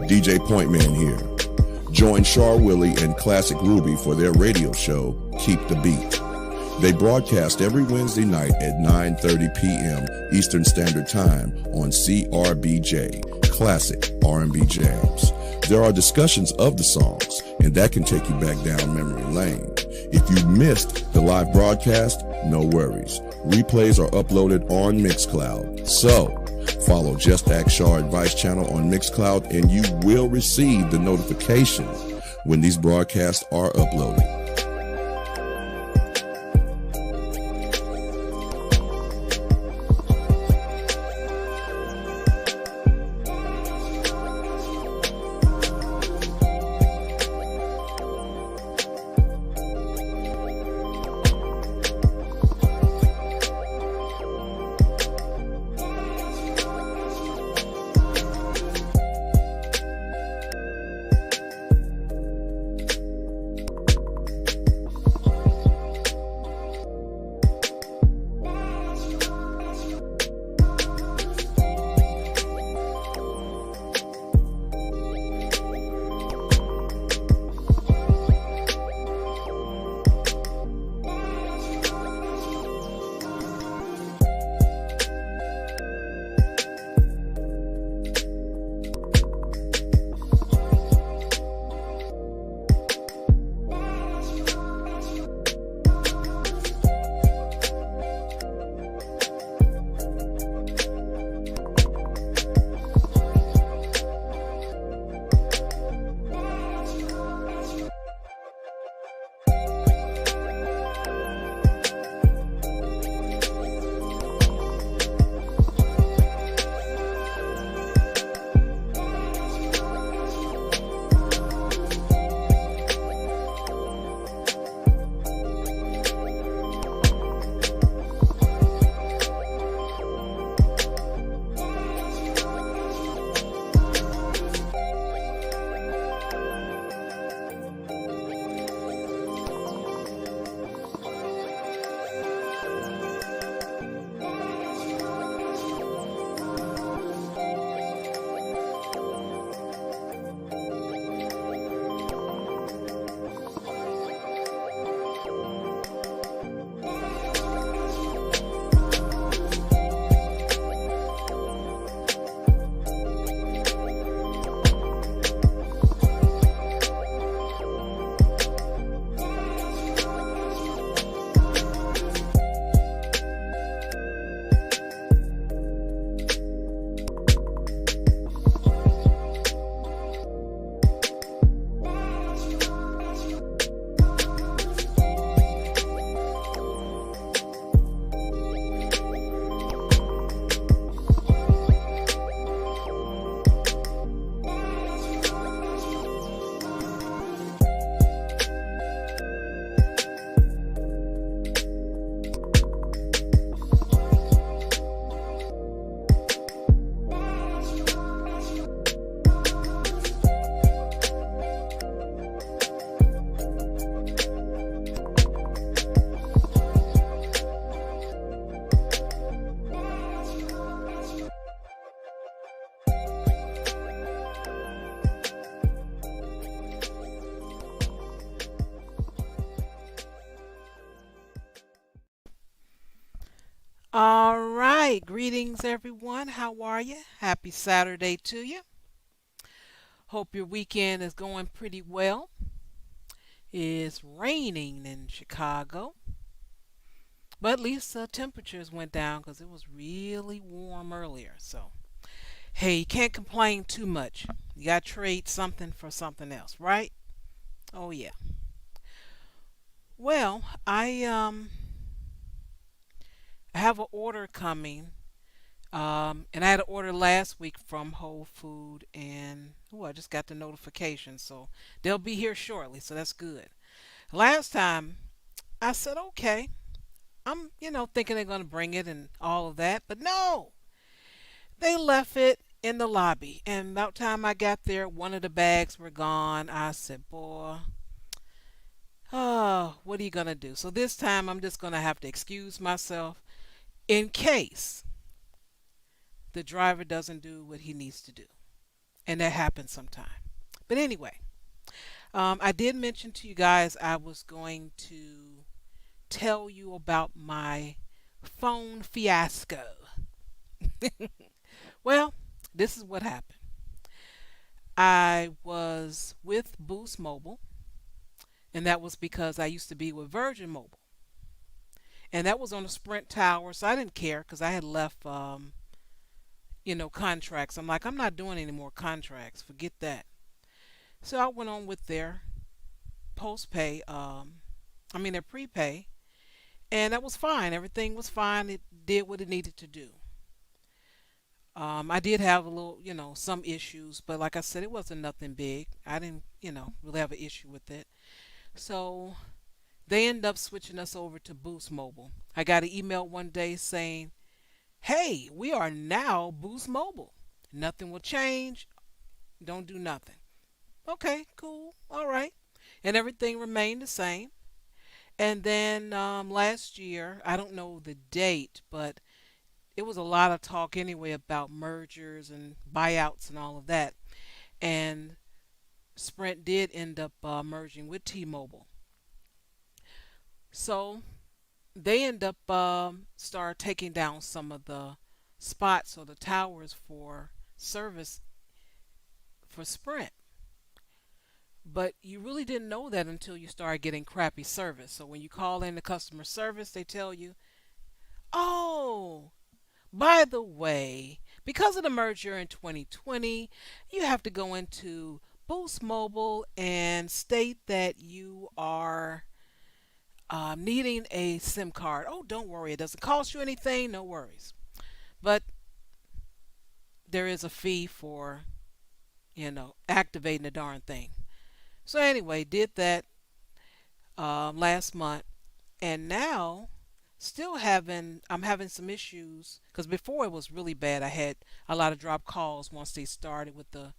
DJ Pointman here. Join Char Willie and Classic Ruby for their radio show, Keep the Beat. They broadcast every Wednesday night at 9:30 p.m. Eastern Standard Time on CRBJ, Classic R&B Jams. There are discussions of the songs, and that can take you back down memory lane. If you missed the live broadcast, no worries. Replays are uploaded on Mixcloud. So, follow JustAskChar Advice Channel on Mixcloud, and you will receive the notification when these broadcasts are uploaded. All right, greetings everyone. How are you? Happy Saturday to you. Hope your weekend is going pretty well. It's raining in Chicago, but at least the temperatures went down because it was really warm earlier. So, hey, you can't complain too much. You got to trade something for something else, right? Oh yeah. Well, I have an order coming, and I had an order last week from Whole Food, and I just got the notification, so they'll be here shortly, so that's good. Last time, I said, okay, I'm, thinking they're going to bring it and all of that, but no, they left it in the lobby, and about time I got there, one of the bags were gone. I said, boy, oh, what are you going to do? So this time, I'm just going to have to excuse myself in case the driver doesn't do what he needs to do. and that happens sometime. But anyway, I did mention to you guys I was going to tell you about my phone fiasco. Well, this is what happened. I was with Boost Mobile, and that was because I used to be with Virgin Mobile. And that was on a Sprint tower, so I didn't care because I had left, contracts. I'm like, I'm not doing any more contracts. Forget that. So I went on with their post pay, their prepay, and that was fine. Everything was fine. It did what it needed to do. I did have a little, some issues, but like I said, it wasn't nothing big. I didn't, really have an issue with it. So they ended up switching us over to Boost Mobile. I got an email one day saying, "Hey, we are now Boost Mobile. Nothing will change. Don't do nothing." Okay, cool. All right. And everything remained the same. And then last year, I don't know the date, but it was a lot of talk anyway about mergers and buyouts and all of that. And Sprint did end up merging with T-Mobile. So they end up start taking down some of the spots or the towers for service for Sprint. But you really didn't know that until you started getting crappy service. So when you call in the customer service, they tell you, "Oh, by the way, because of the merger in 2020, you have to go into Boost Mobile and state that you are needing a SIM card." Oh, don't worry, it doesn't cost you anything, no worries. But there is a fee for, activating the darn thing. So anyway, did that last month, and now I'm having some issues because before it was really bad. I had a lot of drop calls once they started with the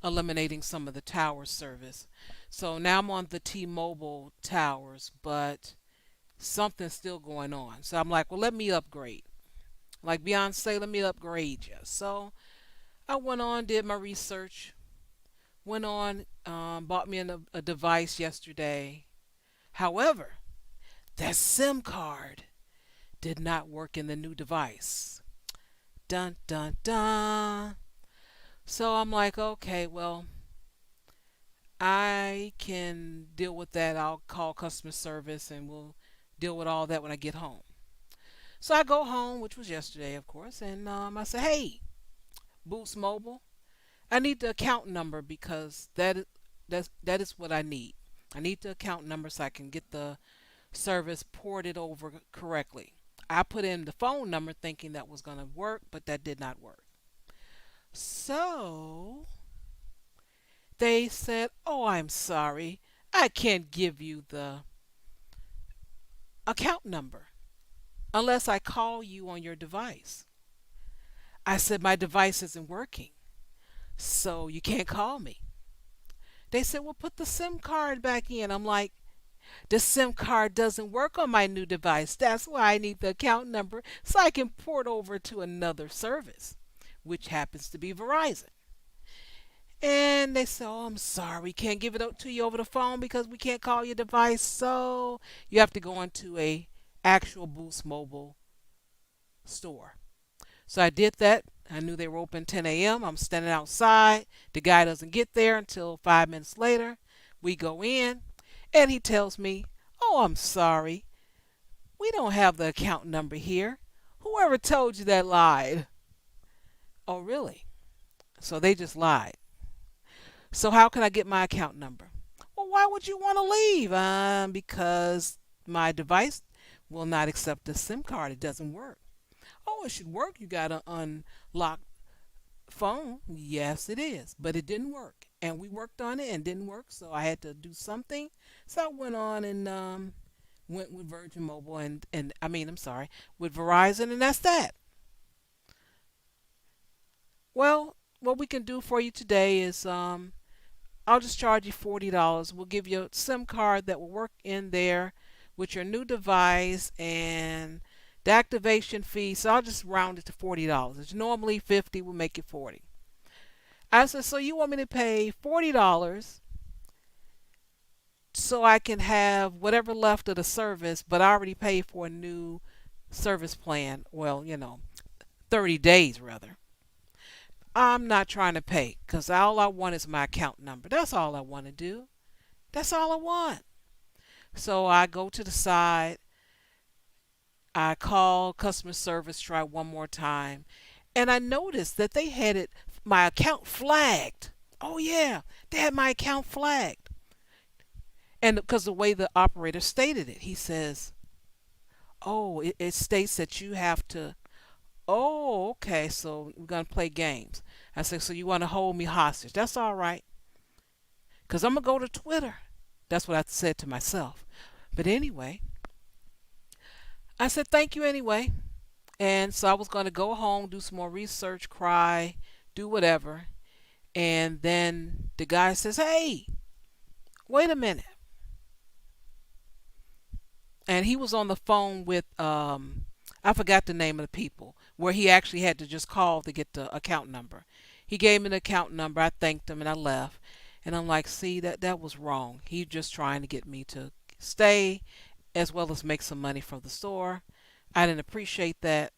eliminating some of the tower service. So now I'm on the T-Mobile towers, but something's still going on. So I'm like, well, let me upgrade. Like Beyonce, let me upgrade you. So I went on, did my research, went on, bought me a device yesterday. However, that SIM card did not work in the new device. Dun dun dun. So I'm like, okay, well, I can deal with that. I'll call customer service and we'll deal with all that when I get home. So I go home, which was yesterday, of course, and I say, "Hey, Boost Mobile, I need the account number because that is what I need. I need the account number so I can get the service ported over correctly." I put in the phone number thinking that was going to work, but that did not work. So they said, "Oh, I'm sorry. I can't give you the account number unless I call you on your device." I said, "My device isn't working, so you can't call me." They said, "Well, put the SIM card back in." I'm like, "The SIM card doesn't work on my new device. That's why I need the account number so I can port over to another service, which happens to be Verizon." And they said, "Oh, I'm sorry. We can't give it to you over the phone because we can't call your device. So you have to go into a actual Boost Mobile store." So I did that. I knew they were open 10 a.m. I'm standing outside. The guy doesn't get there until 5 minutes later. We go in, and he tells me, "Oh, I'm sorry. We don't have the account number here. Whoever told you that lied." Oh, really? So they just lied. So how can I get my account number? Well, why would you want to leave? Because my device will not accept the SIM card. It doesn't work. Oh, it should work. You got to unlock phone. Yes, it is, but it didn't work. And we worked on it and didn't work, so I had to do something. So I went on and went with Virgin Mobile and I'm sorry, with Verizon, and that's that. Well, what we can do for you today is I'll just charge you $40. We'll give you a SIM card that will work in there with your new device and the activation fee. So I'll just round it to $40. It's normally 50, we'll make it 40. I said, so you want me to pay $40 so I can have whatever left of the service, but I already paid for a new service plan. Well, 30 days rather. I'm not trying to pay because all I want is my account number. That's all I want to do. That's all I want. So I go to the side, I call customer service, try one more time, and I noticed that they had my account flagged. Oh, yeah, they had my account flagged. And because the way the operator stated it, he says, oh, it states that you have to. Oh, okay, so we're going to play games. I said, so you want to hold me hostage? That's all right, because I'm going to go to Twitter. That's what I said to myself. But anyway, I said, thank you anyway. And so I was going to go home, do some more research, cry, do whatever. And then the guy says, hey, wait a minute. And he was on the phone with, I forgot the name of the people, where he actually had to just call to get the account number. He gave me the account number. I thanked him and I left. And I'm like, see, that was wrong. He just trying to get me to stay as well as make some money from the store. I didn't appreciate that,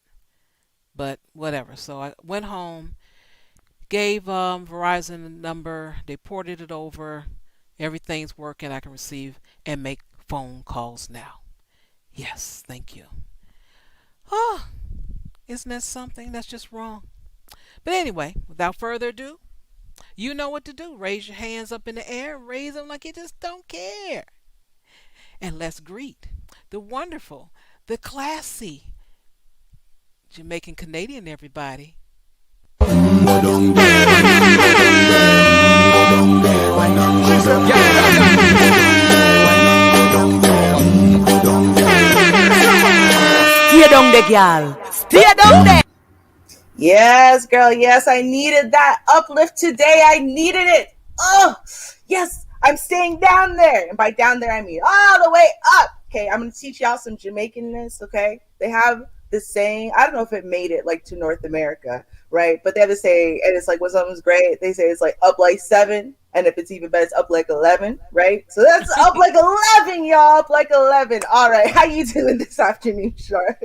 but whatever. So I went home, gave Verizon the number. They ported it over. Everything's working. I can receive and make phone calls now. Yes, thank you. Oh, isn't that something? That's just wrong. But anyway, without further ado, you know what to do. Raise your hands up in the air. Raise them like you just don't care. And let's greet the wonderful, the classy Jamaican Canadian, everybody. Stay down there, girl. Stay down there. Yes, girl. Yes, I needed that uplift today. I needed it. Oh, yes. I'm staying down there. And by down there, I mean all the way up. Okay, I'm going to teach y'all some Jamaicanness, okay? They have this saying. I don't know if it made it like to North America, right? But they have this saying, and it's like when something's great, they say it's like up like 7. And if it's even better, it's up like 11, right? So that's up like 11, y'all. Up like 11. All right. How you doing this afternoon, Char?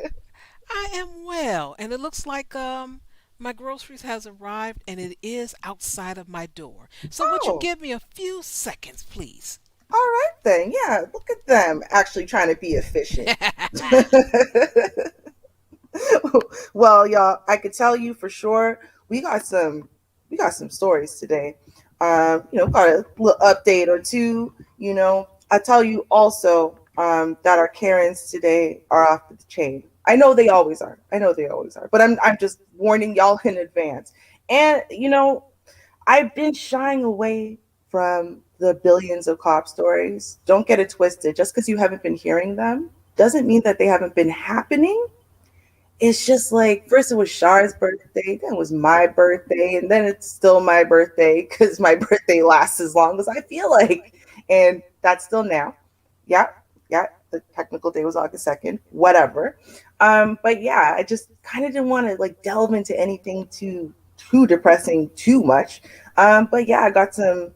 I am well, and it looks like my groceries has arrived, and it is outside of my door. So would you Oh, give me a few seconds, please? all right then. Yeah, look at them actually trying to be efficient. Well, y'all, I could tell you for sure we got some stories today. Got a little update or two. I tell you also that our Karens today are off the chain. I know they always are. I know they always are. But I'm just warning y'all in advance. And I've been shying away from the billions of cop stories. Don't get it twisted. Just because you haven't been hearing them doesn't mean that they haven't been happening. It's just like first it was Char's birthday, then it was my birthday, and then it's still my birthday because my birthday lasts as long as I feel like, and that's still now. Yeah, yeah. The technical day was August 2nd, whatever. But yeah, I just kind of didn't want to like delve into anything too depressing too much. But yeah, I got some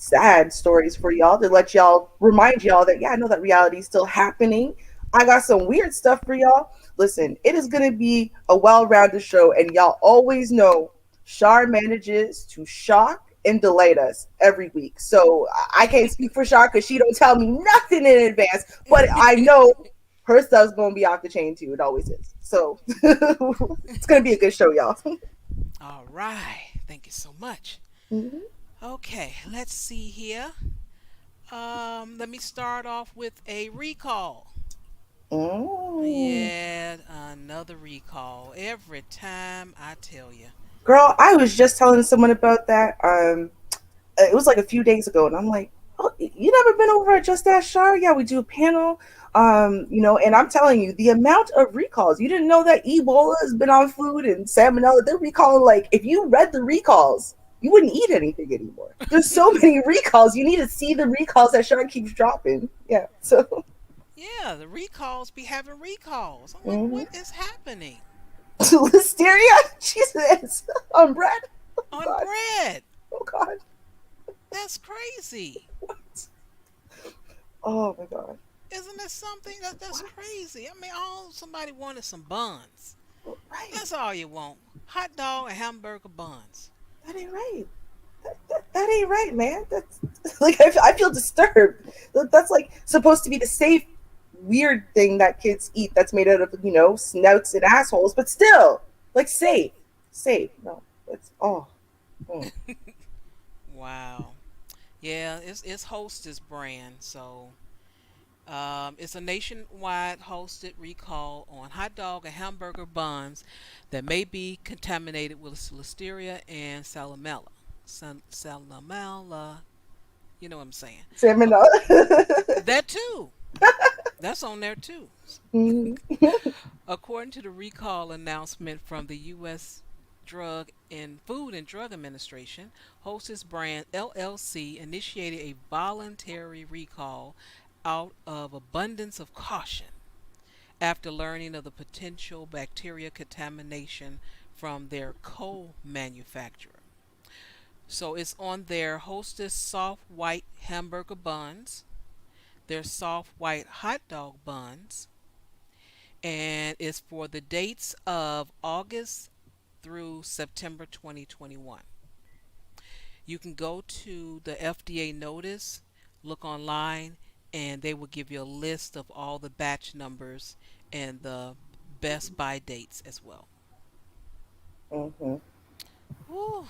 sad stories for y'all to let y'all remind y'all that yeah, I know that reality is still happening. I got some weird stuff for y'all. Listen, it is gonna be a well-rounded show, and y'all always know Shar manages to shock and delight us every week. So I can't speak for Shar because she don't tell me nothing in advance, but I know her stuff's gonna be off the chain too. It always is. So it's gonna be a good show, y'all. All right. Thank you so much. Mhm. Okay, let's see here. Let me start off with a recall. Mm. Yeah, another recall. Every time I tell you. Girl, I was just telling someone about that. It was like a few days ago, and I'm like, "Oh, you never been over at JustAskChar? Yeah, we do a panel. And I'm telling you, the amount of recalls. You didn't know that Ebola has been on food and salmonella. They're recalling like if you read the recalls, you wouldn't eat anything anymore. There's so many recalls. You need to see the recalls that Char keeps dropping. Yeah. So Yeah, the recalls be having recalls. I'm like, mhm. what is happening? Listeria, Jesus, on bread. on God. bread. Oh God. That's crazy. What? Oh my God. Isn't that something? That's What? crazy. I mean, all somebody wanted some buns. Right. That's all you want. Hot dog and hamburger buns. That ain't right. That ain't right, man. That's like I feel disturbed. That's like supposed to be the safe, weird thing that kids eat. That's made out of snouts and assholes, but still like safe, safe. No, it's mm. Wow. Yeah, it's Hostess brand. So it's a nationwide hosted recall on hot dog and hamburger buns that may be contaminated with listeria and salmonella. Salmonella, you know what I'm saying? Salmonella. That too. That's on there too. Mhm. According to the recall announcement from the U.S. Drug and Food and Drug Administration, Hostess Brand LLC initiated a voluntary recall out of abundance of caution after learning of the potential bacteria contamination from their co-manufacturer. So it's on their Hostess soft white hamburger buns, their soft white hot dog buns, and it's for the dates of August through September 2021. You can go to the FDA notice, look online, and they will give you a list of all the batch numbers and the best buy dates as well. Mhm. Ooh,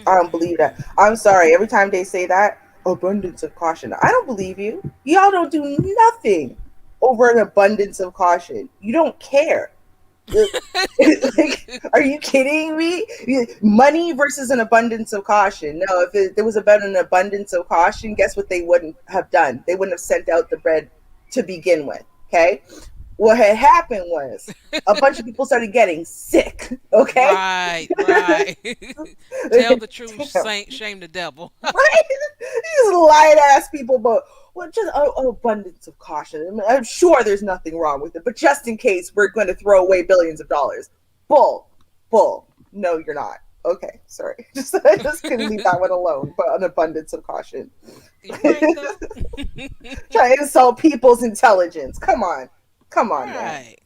I don't believe that. mm. I'm sorry. Every time they say that, abundance of caution. I don't believe you. Y'all don't do nothing over an abundance of caution. You don't care. Like, are you kidding me? Money versus an abundance of caution. No, if there was about an abundance of caution, guess what they wouldn't have done? They wouldn't have sent out the bread to begin with. Okay. What had happened was a bunch of people started getting sick. Okay. Right, right. Tell the truth, Damn. shame the devil. Right? These light ass people, but well, just abundance of caution. I mean, I'm sure there's nothing wrong with it, but just in case, we're going to throw away billions of dollars. Bull, bull. No, you're not. Okay, sorry. I just couldn't leave that one alone. But an abundance of caution. You right though. Try to insult people's intelligence. Come on, man. Right.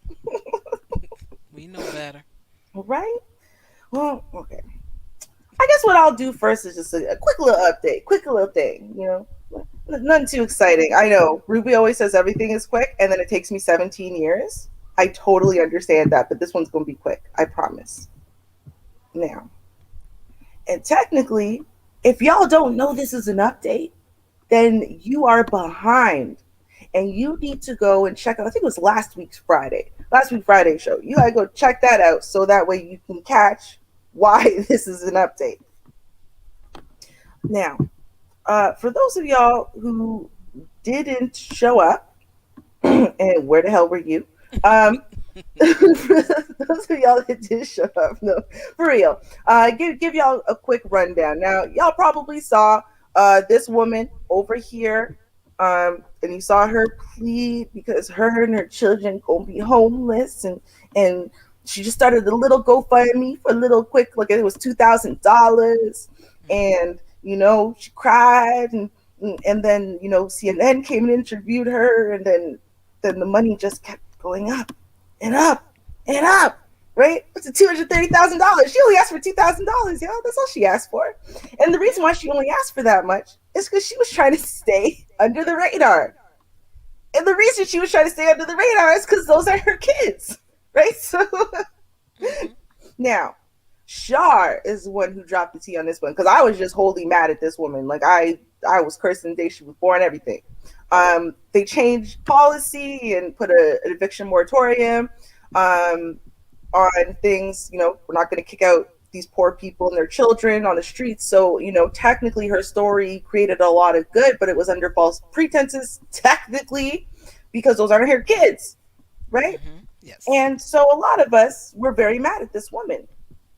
We know better. Right? Well, okay. I guess what I'll do first is just a quick little update, quick little thing, nothing too exciting. I know Ruby always says everything is quick, and then it takes me 17 years. I totally understand that, but this one's going to be quick. I promise. Now, and technically, if y'all don't know this is an update, then you are behind. And you need to go and check out, I think it was last week Friday show. You gotta go check that out so that way you can catch why this is an update. Now, for those of y'all who didn't show up, and where the hell were you? For those of y'all that did show up, no, for real, give y'all a quick rundown. Now, y'all probably saw this woman over here, and you saw her plead because her and her children gonna be homeless, and she just started a little GoFundMe for a little quick, like it was $2,000, and she cried, and then CNN came and interviewed her, and then the money just kept going up and up and up. Right? It's $230,000. She only asked for $2,000, y'all. That's all she asked for. And the reason why she only asked for that much is because she was trying to stay under the radar. And the reason she was trying to stay under the radar is because those are her kids. Right? So now, Char is the one who dropped the tea on this one, because I was just wholly mad at this woman. Like I was cursing the day she was born, everything. They changed policy and put an eviction moratorium on things. We're not going to kick out these poor people and their children on the streets. So, technically her story created a lot of good, but it was under false pretenses, technically, because those aren't her kids, right? Mm-hmm. Yes. And so a lot of us were very mad at this woman.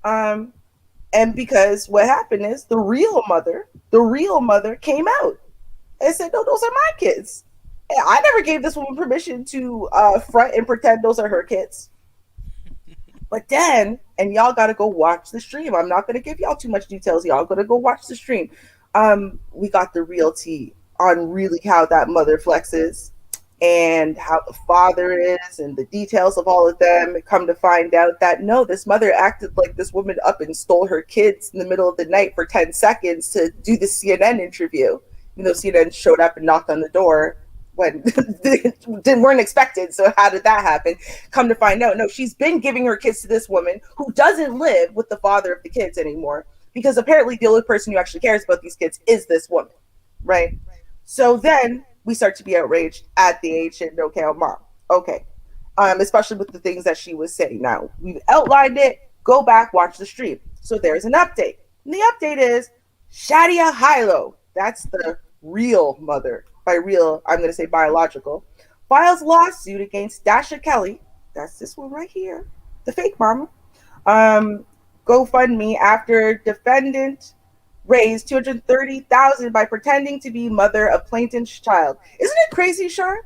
And because what happened is the real mother came out and said, no, those are my kids. And I never gave this woman permission to front and pretend those are her kids. But then, and y'all got to go watch the stream. I'm not going to give y'all too much details. Y'all got to go watch the stream. We got the real tea on really how that mother flexes and how the father is and the details of all of them. Come to find out that no, this mother acted like this woman up and stole her kids in the middle of the night for 10 seconds to do the CNN interview. You know, CNN showed up and knocked on the door when didn't weren't expected. So how did that happen? Come to find out, no, she's been giving her kids to this woman who doesn't live with the father of the kids anymore, because apparently the only person who actually cares about these kids is this woman, right? So then we start to be outraged at the ancient no count mom. Okay. Especially with the things that she was saying. Now, we've outlined it. Go back, watch the stream. So there's an update. And the update is Shadia Hilo, that's the real mother. By real, I'm going to say biological, files lawsuit against Dasha Kelly. That's this one right here, the fake mama. GoFundMe after defendant raised $230,000 by pretending to be mother of plaintiff's child. Isn't it crazy, Char?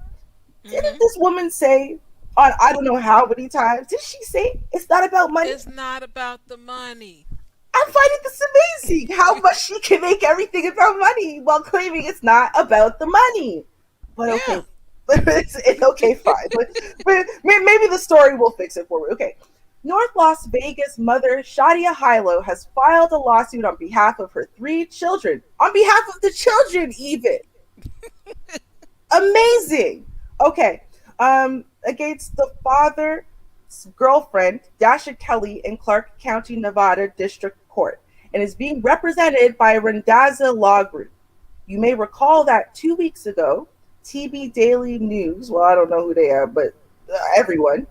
Didn't this woman say on I don't know how many times? Did she say it's not about money? It's not about the money. I'm finding this amazing. How much she can make everything about money while claiming it's not about the money. But okay, Yeah. it's okay, fine. But maybe the story will fix it for me. Okay. North Las Vegas mother Shadia Hilo has filed a lawsuit on behalf of her 3 children. On behalf of the children, even. Amazing. Okay. Against the father's girlfriend, Dasha Kelly, in Clark County, Nevada District Court, and is being represented by Randazza Law Group. You may recall that 2 weeks ago, TB Daily News, well, I don't know who they are, but everyone,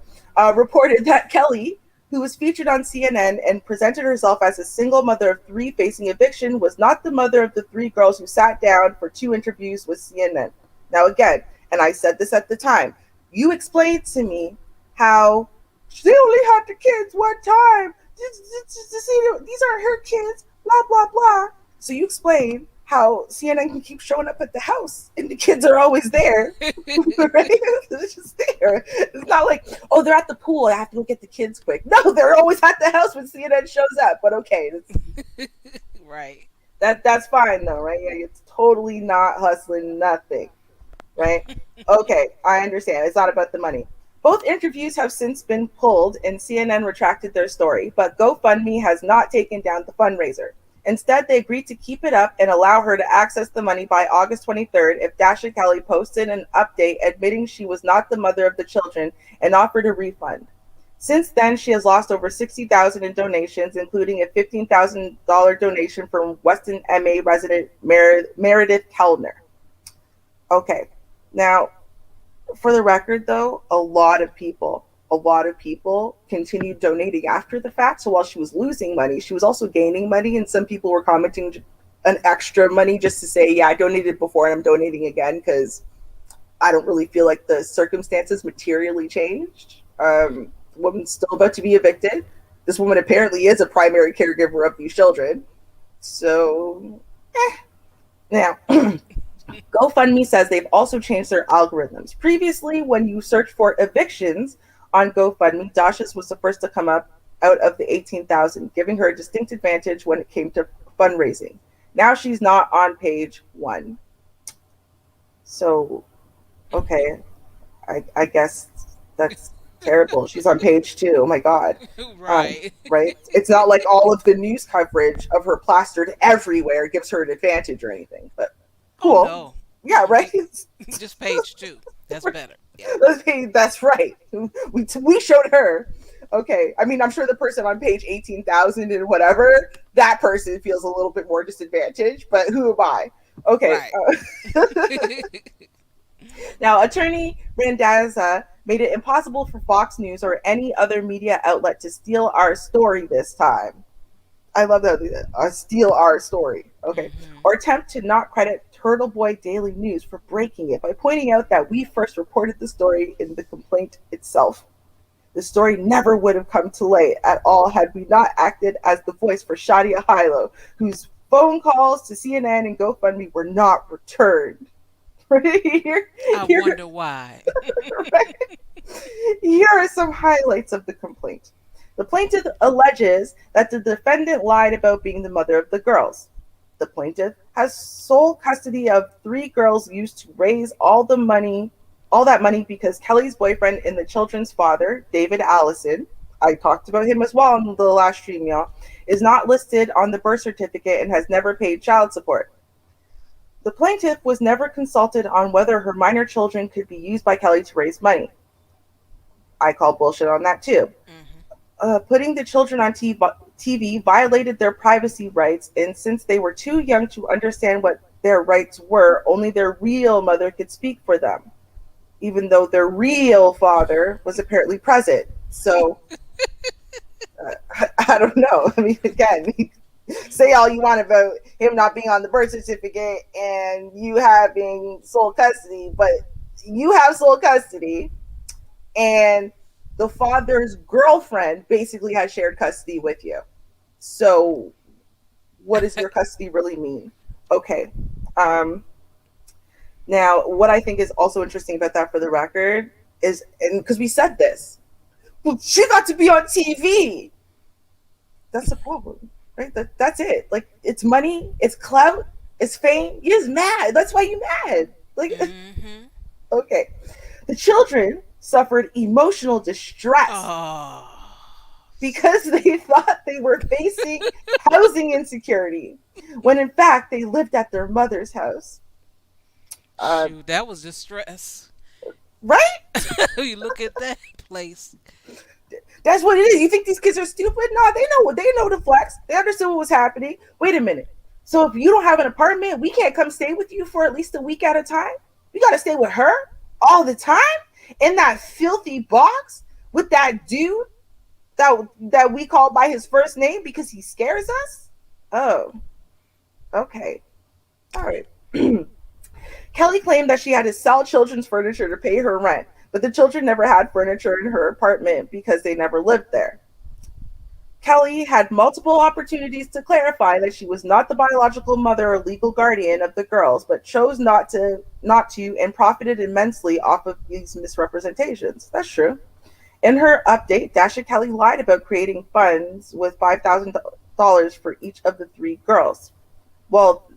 reported that Kelly, who was featured on CNN and presented herself as a single mother of 3 facing eviction, was not the mother of the 3 girls who sat down for 2 interviews with CNN. Now, again, and I said this at the time, you explained to me how she only had the kids one time. These aren't her kids, blah, blah, blah. So you explain how CNN can keep showing up at the house and the kids are always there. Right? It's just there. It's not like, oh, they're at the pool, I have to go get the kids quick. No, they're always at the house when CNN shows up. But okay. Right. That's fine though, right? Yeah, it's totally not hustling nothing. Right? Okay, I understand. It's not about the money. Both interviews have since been pulled and CNN retracted their story, but GoFundMe has not taken down the fundraiser. Instead, they agreed to keep it up and allow her to access the money by August 23rd if Dasha Kelly posted an update admitting she was not the mother of the children and offered a refund. Since then, she has lost over $60,000 in donations, including a $15,000 donation from Weston MA resident Meredith Kellner. Okay, now, for the record, though, a lot of people continued donating after the fact. So while she was losing money, she was also gaining money. And some people were commenting an extra money just to say, yeah, I donated before and I'm donating again because I don't really feel like the circumstances materially changed. Woman's still about to be evicted. This woman apparently is a primary caregiver of these children. So, Now, GoFundMe says they've also changed their algorithms. Previously, when you search for evictions on GoFundMe, Dasha's was the first to come up out of the 18,000, giving her a distinct advantage when it came to fundraising. Now she's not on page 1. So, okay, I guess that's terrible. She's on page 2. Oh my God. Right. Right? It's not like all of the news coverage of her plastered everywhere gives her an advantage or anything, but cool. Oh, no. Yeah, right? Just page 2. That's better. Yeah. That's right. We showed her. Okay. I mean, I'm sure the person on page 18,000 and whatever, that person feels a little bit more disadvantaged, but who am I? Okay. Right. Now, attorney Randazza made it impossible for Fox News or any other media outlet to steal our story this time. I love that. Steal our story. Okay. Or attempt to not credit Turtle Boy Daily News for breaking it by pointing out that we first reported the story in the complaint itself. The story never would have come to light at all had we not acted as the voice for Shadia Hilo, whose phone calls to CNN and GoFundMe were not returned. I wonder why. Right? Here are some highlights of the complaint. The plaintiff alleges that the defendant lied about being the mother of the girls. The plaintiff has sole custody of 3 girls used to raise all that money because Kelly's boyfriend and the children's father, David Allison, I talked about him as well on the last stream, y'all, is not listed on the birth certificate and has never paid child support. The plaintiff was never consulted on whether her minor children could be used by Kelly to raise money. I call bullshit on that too. Putting the children on TV violated their privacy rights, and since they were too young to understand what their rights were, only their real mother could speak for them, even though their real father was apparently present. So, I don't know. I mean, again, say all you want about him not being on the birth certificate and you having sole custody, but you have sole custody, and the father's girlfriend basically has shared custody with you. So what does your custody really mean? Okay. Now, what I think is also interesting about that for the record is, and because we said this, well, she got to be on TV. That's the problem, right? That's it. Like, it's money, it's clout, it's fame. You're just mad. That's why you're mad. Like, okay. The children suffered emotional distress because they thought they were facing housing insecurity, when in fact they lived at their mother's house. Shoot, that was distress. Right? You look at that place. That's what it is. You think these kids are stupid? No, they know the flex. They understood what was happening. Wait a minute. So if you don't have an apartment, we can't come stay with you for at least a week at a time? You got to stay with her all the time in that filthy box with that dude that we call by his first name because he scares us? Oh, okay. All right. Kelly claimed that she had to sell children's furniture to pay her rent, but the children never had furniture in her apartment because they never lived there. Kelly had multiple opportunities to clarify that she was not the biological mother or legal guardian of the girls, but chose not to, and profited immensely off of these misrepresentations. That's true. In her update, Dasha Kelly lied about creating funds with $5,000 for each of the 3 girls. Well,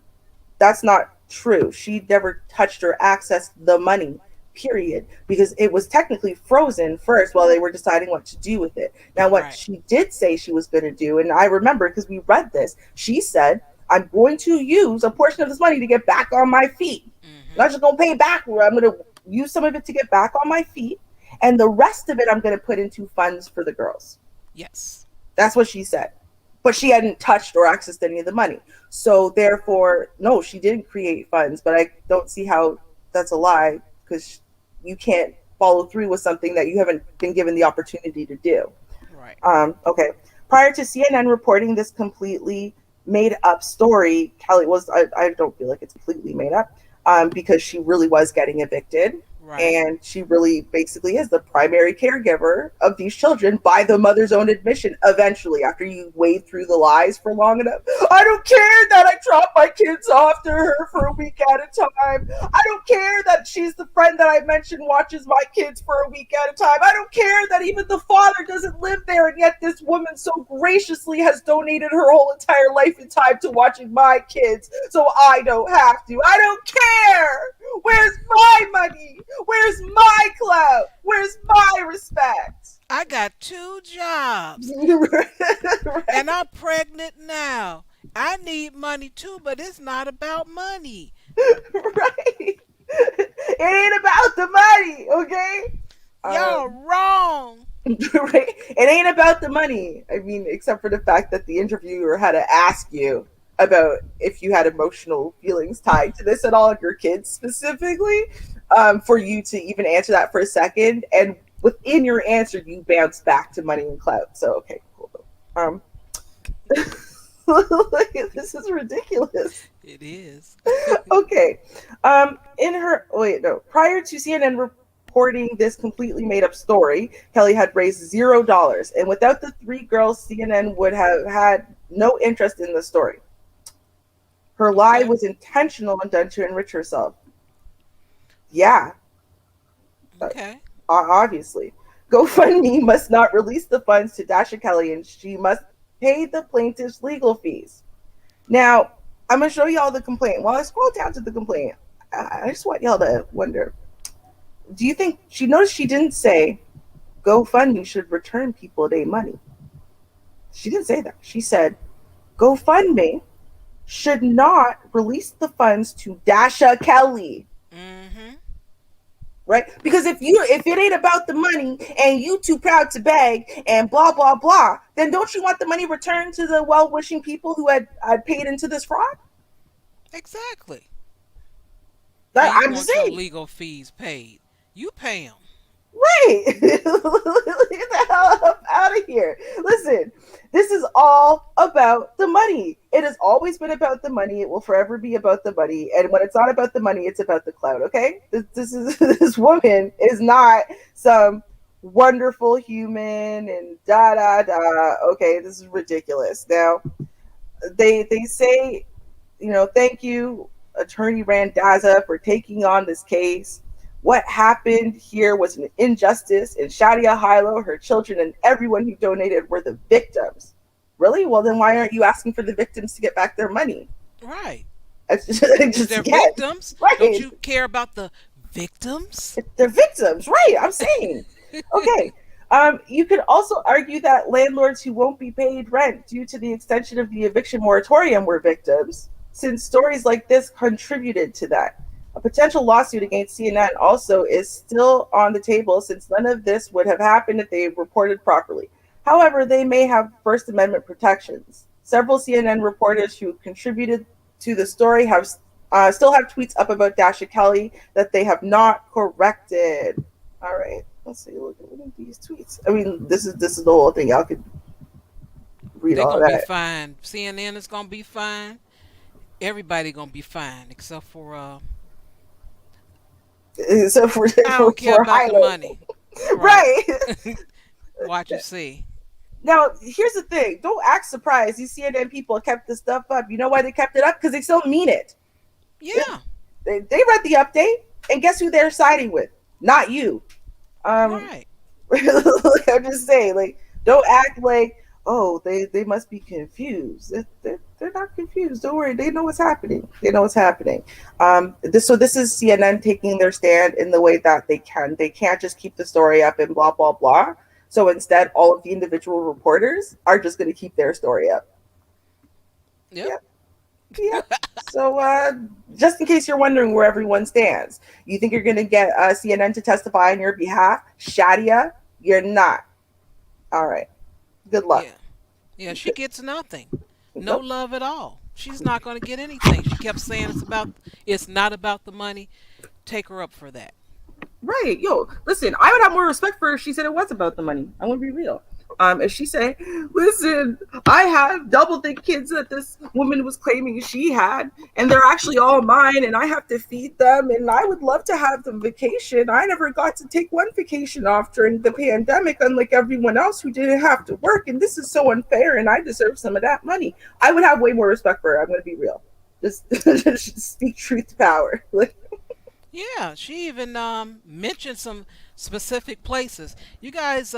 that's not true. She never touched or accessed the money, period, because it was technically frozen first while they were deciding what to do with it. Now, what she did say she was going to do, and I remember because we read this, she said, I'm going to use a portion of this money to get back on my feet. I'm not just going to pay back. I'm going to use some of it to get back on my feet, and the rest of it I'm going to put into funds for the girls. Yes. That's what she said. But she hadn't touched or accessed any of the money. So therefore, no, she didn't create funds, but I don't see how that's a lie, because you can't follow through with something that you haven't been given the opportunity to do. Right. Okay. Prior to CNN reporting this completely made up story, Kelly was, I don't feel like it's completely made up, because she really was getting evicted. Right. And she really basically is the primary caregiver of these children by the mother's own admission eventually, after you wade through the lies for long enough. I don't care that I drop my kids off to her for a week at a time. I don't care that she's the friend that I mentioned watches my kids for a week at a time. I don't care that even the father doesn't live there, and yet this woman so graciously has donated her whole entire life and time to watching my kids, so I don't have to. I don't care. Where's my money? Where's my clout? Where's my respect? I got 2 jobs. Right. And I'm pregnant now. I need money too, but it's not about money. Right. It ain't about the money, okay? Y'all wrong. Right. It ain't about the money. I mean, except for the fact that the interviewer had to ask you about if you had emotional feelings tied to this at all, your kids specifically, for you to even answer that for a second. And within your answer, you bounce back to money and clout. So, okay, cool. This is ridiculous. It is. Okay. Prior to CNN reporting this completely made up story, Kelly had raised $0. And without the 3 girls, CNN would have had no interest in the story. Her lie was intentional and done to enrich herself. Yeah. Okay. Obviously. GoFundMe must not release the funds to Dasha Kelly, and she must pay the plaintiff's legal fees. Now, I'm gonna show y'all the complaint. While I scroll down to the complaint, I just want y'all to wonder: do you think she noticed she didn't say GoFundMe should return people their money? She didn't say that. She said GoFundMe should not release the funds to Dasha Kelly. Mm-hmm. Right? Because if it ain't about the money and you too proud to beg and blah blah blah, then don't you want the money returned to the well-wishing people who had paid into this fraud? Exactly. How That, you I'm just want your saying. legal fees paid? You pay them. Right. Get the hell up out of here. Listen, this is all about the money. It has always been about the money. It will forever be about the money. And when it's not about the money, it's about the clout, okay? This is this woman is not some wonderful human and da da da. Okay, this is ridiculous. Now, they say, thank you, Attorney Randazza, for taking on this case. What happened here was an injustice, and Shadia Hilo, her children, and everyone who donated were the victims. Really? Well, then why aren't you asking for the victims to get back their money? Right. If Just they're again, victims, don't right? you care about the victims? They're victims, right? I'm saying. Okay. You could also argue that landlords who won't be paid rent due to the extension of the eviction moratorium were victims, since stories like this contributed to that. A potential lawsuit against CNN also is still on the table, since none of this would have happened if they reported properly. However, they may have First Amendment protections. Several CNN reporters who contributed to the story have still have tweets up about Dasha Kelly that they have not corrected. All right, let's see. Look at these tweets. I mean, this is the whole thing. Y'all could read They're all of gonna be that. fine. CNN is gonna be fine. Everybody gonna be fine except for So for I for don't care for about the Hilo, money. Right. right? Watch and see. Now, here's the thing. Don't act surprised. These CNN people kept this stuff up. You know why they kept it up? Because they still mean it. Yeah. They read the update, and guess who they're siding with? Not you. Um, Right. I'm just saying, like, don't act like, oh, they must be confused. They're not confused. Don't worry. They know what's happening. They know what's happening. This is CNN taking their stand in the way that they can. They can't just keep the story up and blah blah blah. So instead, all of the individual reporters are just going to keep their story up. Yep. Yep, yep. So just in case you're wondering where everyone stands, you think you're going to get CNN to testify on your behalf? Shadia, you're not. All right. Good luck. Yeah. Yeah. She gets nothing. No Nope. love at all. She's not gonna get anything. She kept saying it's not about the money. Take her up for that. Right. Yo, listen, I would have more respect for her if she said it was about the money. I'm gonna be real. If she say, listen, I have double the kids that this woman was claiming she had, and they're actually all mine, and I have to feed them, and I would love to have them vacation. I never got to take one vacation off during the pandemic, unlike everyone else who didn't have to work, and this is so unfair, and I deserve some of that money. I would have way more respect for her. I'm gonna be real. Just speak truth to power. Like, Yeah, she even mentioned some specific places. You guys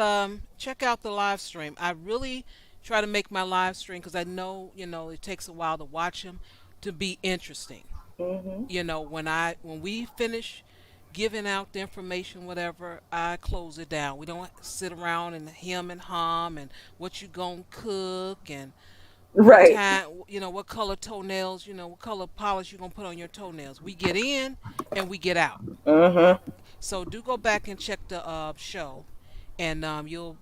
check out the live stream. I really try to make my live stream because I know it takes a while to watch them to be interesting. mm-hmm. When we finish giving out the information, whatever, I close it down. We don't sit around and hem and hum and what you gonna cook and what Right. time, what color toenails, what color polish you gonna put on your toenails. We get in and we get out. Mm-hmm. So do go back and check the show, and you'll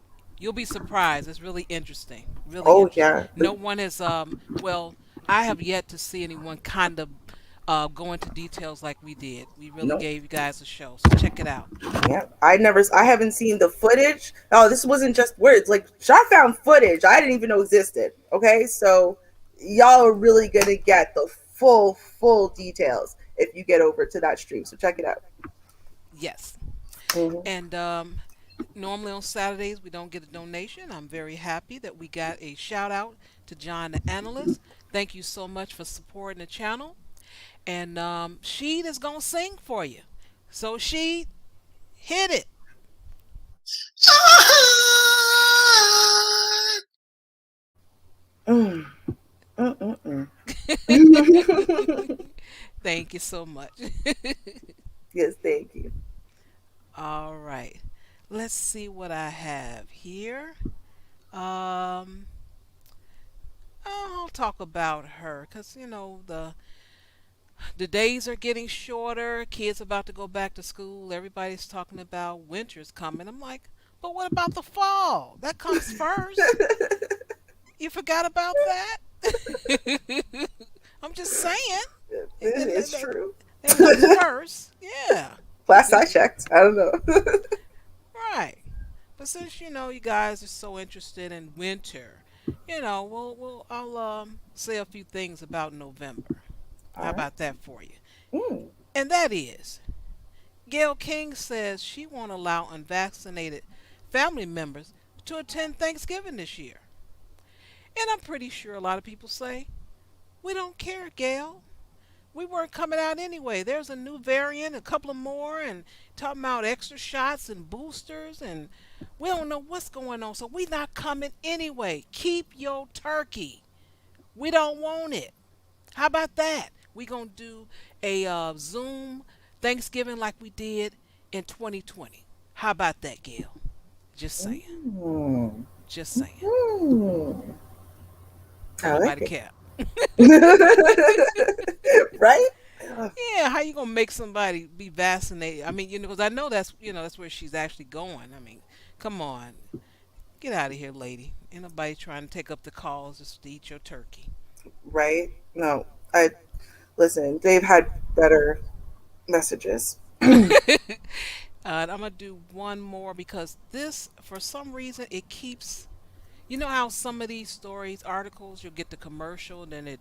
be surprised. It's really interesting, really Oh interesting. yeah. No one has well, I have yet to see anyone kind of go into details like we did. We really No. gave you guys a show, so check it out. Yeah, I haven't seen the footage. Oh, this wasn't just words. Like, I found footage I didn't even know existed. Okay, so y'all are really gonna get the full details if you get over to that stream. So check it out. Yes. Hmm. And normally on Saturdays we don't get a donation. I'm very happy that we got a shout out to John the analyst. Thank you so much for supporting the channel. And she is gonna sing for you. So she hit it. Mm, mm. Thank you so much. Yes, thank you. All right. Let's see what I have here. Um, I'll talk about her because the days are getting shorter. Kids about to go back to school. Everybody's talking about winter's coming. I'm like, but what about the fall? That comes first. You forgot about that? I'm just saying. It That, is that, true. that comes first. Yeah. Last I checked, I don't know. Right. But since you guys are so interested in winter, I'll say a few things about November. All How right. about that for you? Mm. And that is, Gail King says she won't allow unvaccinated family members to attend Thanksgiving this year. And I'm pretty sure a lot of people say, we don't care, Gail. We weren't coming out anyway. There's a new variant, a couple of more, and talking about extra shots and boosters, and we don't know what's going on, so we not coming anyway. Keep your turkey. We don't want it. How about that? We gonna do a Zoom Thanksgiving like we did in 2020. How about that, Gail? Just saying. Mm. Just saying. Mm. Don't I like nobody it. care. Right? Yeah, how you gonna make somebody be vaccinated? I mean, because I know that's where she's actually going. I mean, come on, get out of here, lady. Ain't nobody trying to take up the calls just to eat your turkey. Right? No, I listen. They've had better messages. I'm gonna do one more because this, for some reason, it keeps. You know how some of these stories, articles, you'll get the commercial, then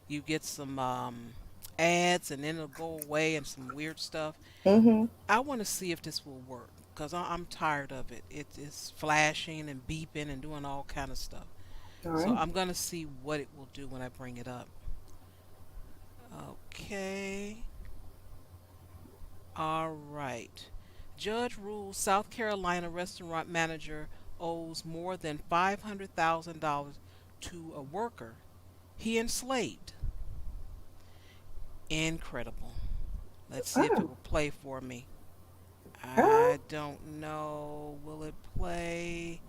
you get some ads, and then it'll go away and some weird stuff. Mm-hmm. I want to see if this will work because I'm tired of it. It's flashing and beeping and doing all kind of stuff. All So right. I'm gonna see what it will do when I bring it up. Okay. All right. Judge rules South Carolina restaurant manager owes more than $500,000 to a worker he enslaved. Incredible. Let's see if it Oh. will play for me. Oh. I don't know. Will it play?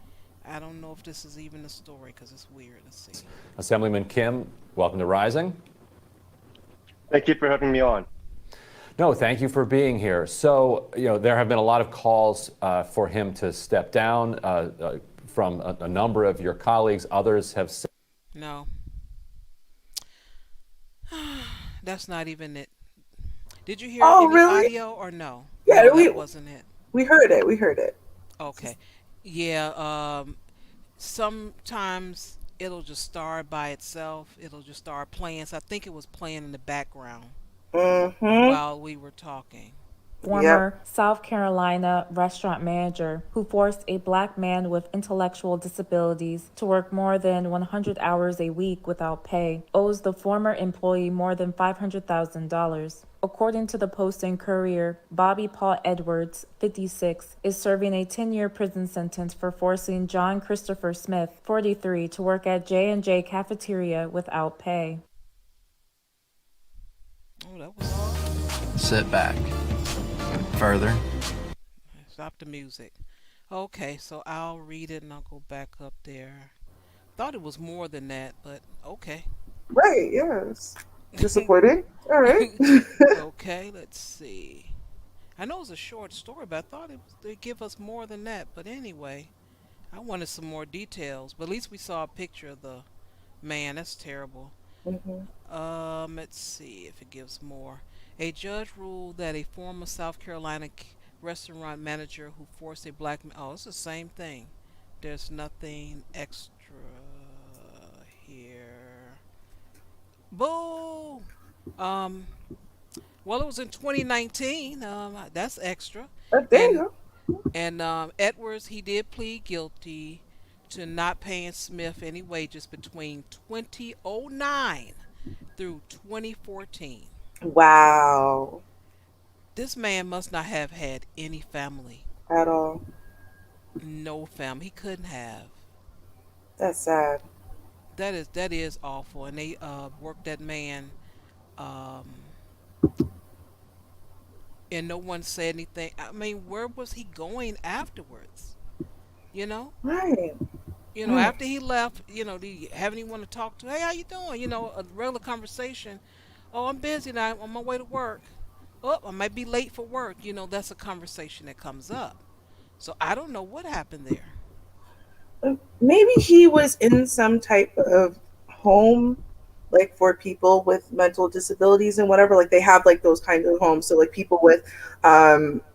I don't know if this is even a story because it's weird. Let's see. Assemblyman Kim, welcome to Rising. Thank you for having me on. No, thank you for being here. So, there have been a lot of calls for him to step down from a number of your colleagues. Others have said. No, that's not even it. Did you hear Oh, any really? audio or no? Yeah, No, we that wasn't it. we heard it. We heard it. Okay. Yeah, sometimes it'll just start by itself. It'll just start playing. So I think it was playing in the background Mm-hmm. while we were talking. Yep. Former South Carolina restaurant manager who forced a black man with intellectual disabilities to work more than 100 hours a week without pay, owes the former employee more than $500,000. According to the Post and Courier, Bobby Paul Edwards, 56, is serving a 10-year prison sentence for forcing John Christopher Smith, 43, to work at J&J cafeteria without pay. Oh, that was all. Sit back. Further. Stop the music. Okay, so I'll read it and I'll go back up there. Thought it was more than that, but okay. Right. Yes. Disappointing. All right. Okay, let's see. I know it's a short story, but I thought they'd give us more than that. But anyway, I wanted some more details. But at least we saw a picture of the man. That's terrible. Mm-hmm. Let's see if it gives more. A judge ruled that a former South Carolina restaurant manager who forced a black man. Oh, it's the same thing. There's nothing extra here. Boo! Um, well, it was in 2019. That's extra. There you And go. Edwards, he did plead guilty to not paying Smith any wages between 2009 through 2014. Wow. This man must not have had any family. At all. No, fam, he couldn't have. That's sad. That is awful. And they worked that man, um, and no one said anything. I mean, where was he going afterwards? You know, Right. Right. after he left, do you have anyone to talk to? Hey, how you doing? A regular conversation. Oh, I'm busy now. I'm on my way to work. Oh, I might be late for work. That's a conversation that comes up. So I don't know what happened there. Maybe he was in some type of home, like for people with mental disabilities and whatever. Like they have like those kinds of homes. So like people with,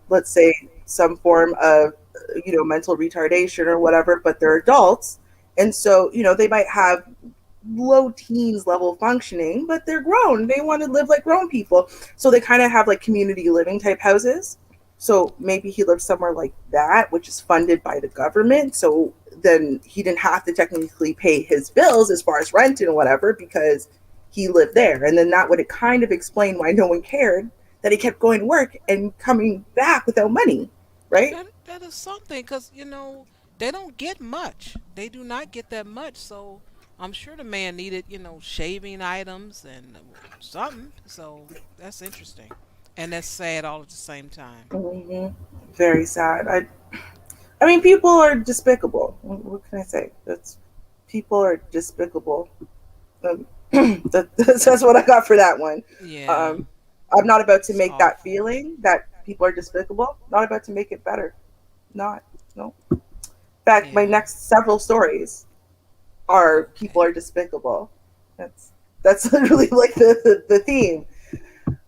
let's say, some form of, mental retardation or whatever, but they're adults. And so, they might have low teens level functioning, but they're grown. They want to live like grown people. So they kind of have like community living type houses. So maybe he lived somewhere like that, which is funded by the government. So then he didn't have to technically pay his bills as far as rent and whatever because he lived there. And then that would kind of explain why no one cared that he kept going to work and coming back without money, right? That is something because they don't get much. They do not get that much. So I'm sure the man needed shaving items and something. So that's interesting, and that's sad all at the same time. Hmm. Very sad. I mean, people are despicable. What can I say? People are despicable. That's what I got for that one. Yeah, I'm not about to it's make that awful. feeling that people are despicable. Not about to make it better. Not. No. In fact, my Yeah. next several stories are people Okay. are despicable. That's literally like the theme.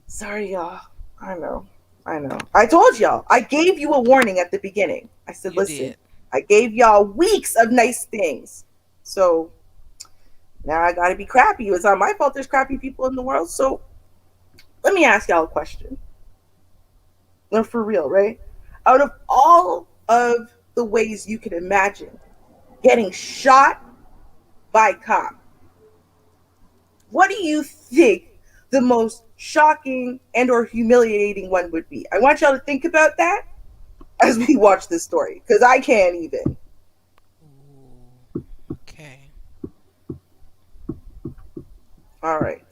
Sorry, y'all. I know. I know. I told y'all. I gave you a warning at the beginning. I said, You listen, did. I gave y'all weeks of nice things. So now I gotta be crappy. It's not my fault there's crappy people in the world. So let me ask y'all a question. No, for real, right? Out of all of the ways you can imagine getting shot by cop, what do you think the most shocking and or humiliating one would be? I want y'all to think about that as we watch this story because I can't even. Ooh. Okay. All right.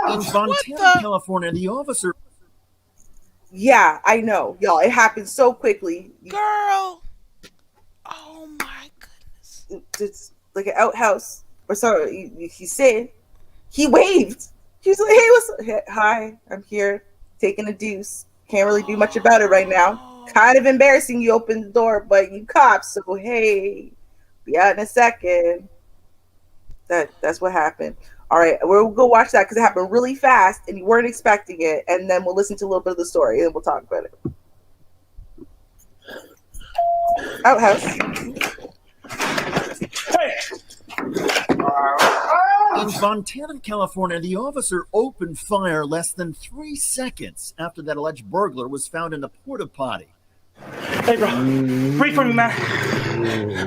In What Fontana, the California, the officer. Yeah, I know, y'all. It happened so quickly. girl? Oh my goodness. It's like an outhouse or so. He said he waved. He's like, "Hey, what's up? Hi, I'm here taking a deuce. Can't really do much about it right now. Kind of Oh. embarrassing. You open the door, but you cops. So hey, be out in a second." That's what happened. All right, we'll go watch that because it happened really fast and you weren't expecting it, and then we'll listen to a little bit of the story and we'll talk about it. Outhouse. In Fontana, California, the officer opened fire less than 3 seconds after that alleged burglar was found in the porta potty. Hey, bro. Wait for me, man.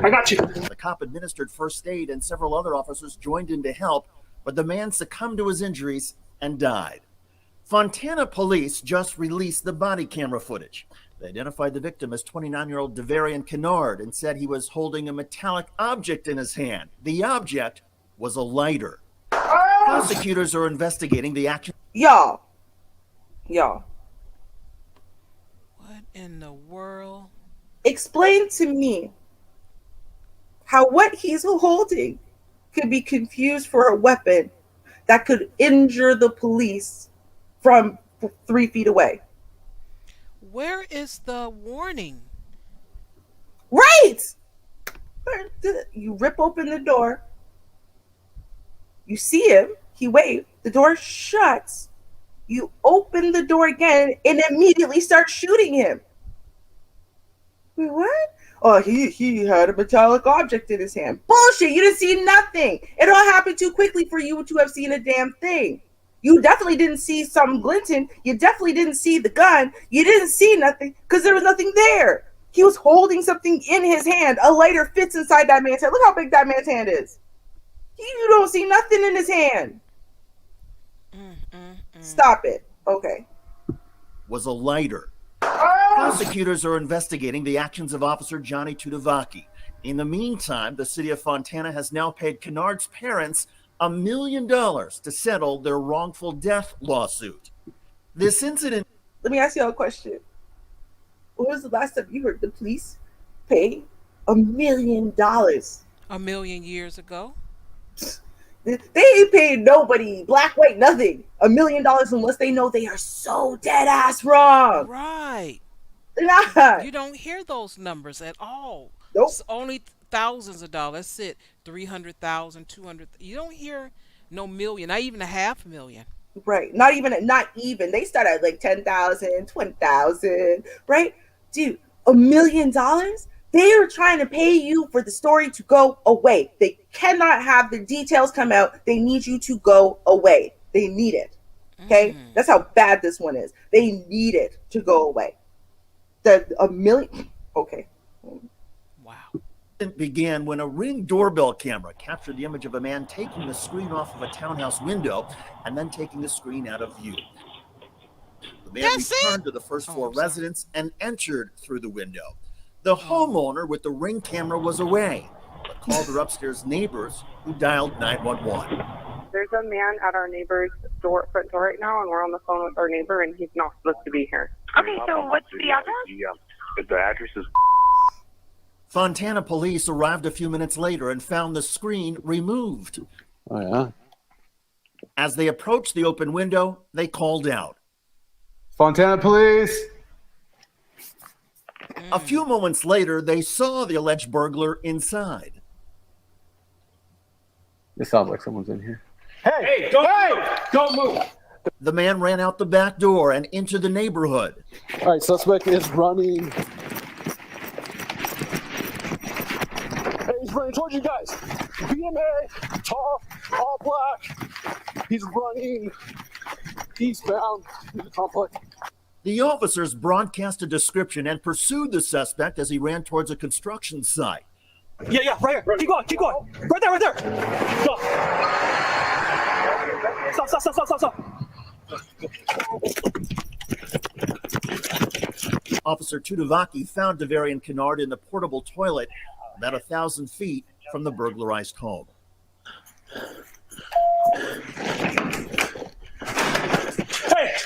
I got you. The cop administered first aid and several other officers joined in to help, but the man succumbed to his injuries and died. Fontana police just released the body camera footage. They identified the victim as 29-year-old Devarian Kennard and said he was holding a metallic object in his hand. The object was a lighter. Prosecutors are investigating the action. Y'all. What in the world? Explain to me how what he's holding could be confused for a weapon that could injure the police from 3 feet away. Where is the warning? Right! You rip open the door. You see him. He waved. The door shuts. You open the door again and immediately start shooting him. Wait, what? Oh, he had a metallic object in his hand. Bullshit! You didn't see nothing. It all happened too quickly for you to have seen a damn thing. You definitely didn't see something glinting. You definitely didn't see the gun. You didn't see nothing because there was nothing there. He was holding something in his hand. A lighter fits inside that man's hand. Look how big that man's hand is. You don't see nothing in his hand. Stop it. Okay. Was a lighter. Prosecutors are investigating the actions of Officer Johnny Tudavaki. In the meantime, the city of Fontana has now paid Kennard's parents $1 million to settle their wrongful death lawsuit. This incident... Let me ask you a question. When was the last time you heard the police pay $1 million? 1 million years ago. They ain't paid nobody, black, white, nothing, $1 million unless they know they are so dead ass wrong. Right. They're not. You don't hear those numbers at all. Nope. It's only thousands of dollars. That's it. 300,000, 200. You don't hear no million, not even $500,000. Right. Not even. They start at like 10,000, 20,000. Right, dude. $1 million. They are trying to pay you for the story to go away. They cannot have the details come out. They need you to go away. They need it. Okay? That's how bad this one is. They need it to go away. $1 million. Okay. Wow. It began when a Ring doorbell camera captured the image of a man taking the screen off of a townhouse window and then taking the screen out of view. The man returned to the first floor residence and entered through the window. The homeowner with the Ring camera was away, but called her upstairs neighbors who dialed 911. There's a man at our neighbor's front door right now, and we're on the phone with our neighbor, and he's not supposed to be here. Okay, so what's the address? The address is... Fontana police arrived a few minutes later and found the screen removed. Oh, yeah? As they approached the open window, they called out. Fontana police! A few moments later, they saw the alleged burglar inside. It sounds like someone's in here. Hey, don't move. The man ran out the back door and into the neighborhood. All right, suspect is running. Hey, he's running towards you guys. BMA, tall, all black. He's running eastbound in the complex. The officers broadcast a description and pursued the suspect as he ran towards a construction site. Yeah, right here. Keep going. Right there. Go. Stop. Officer Tudavaki found Devarian Kennard in the portable toilet about 1,000 feet from the burglarized home. Hey!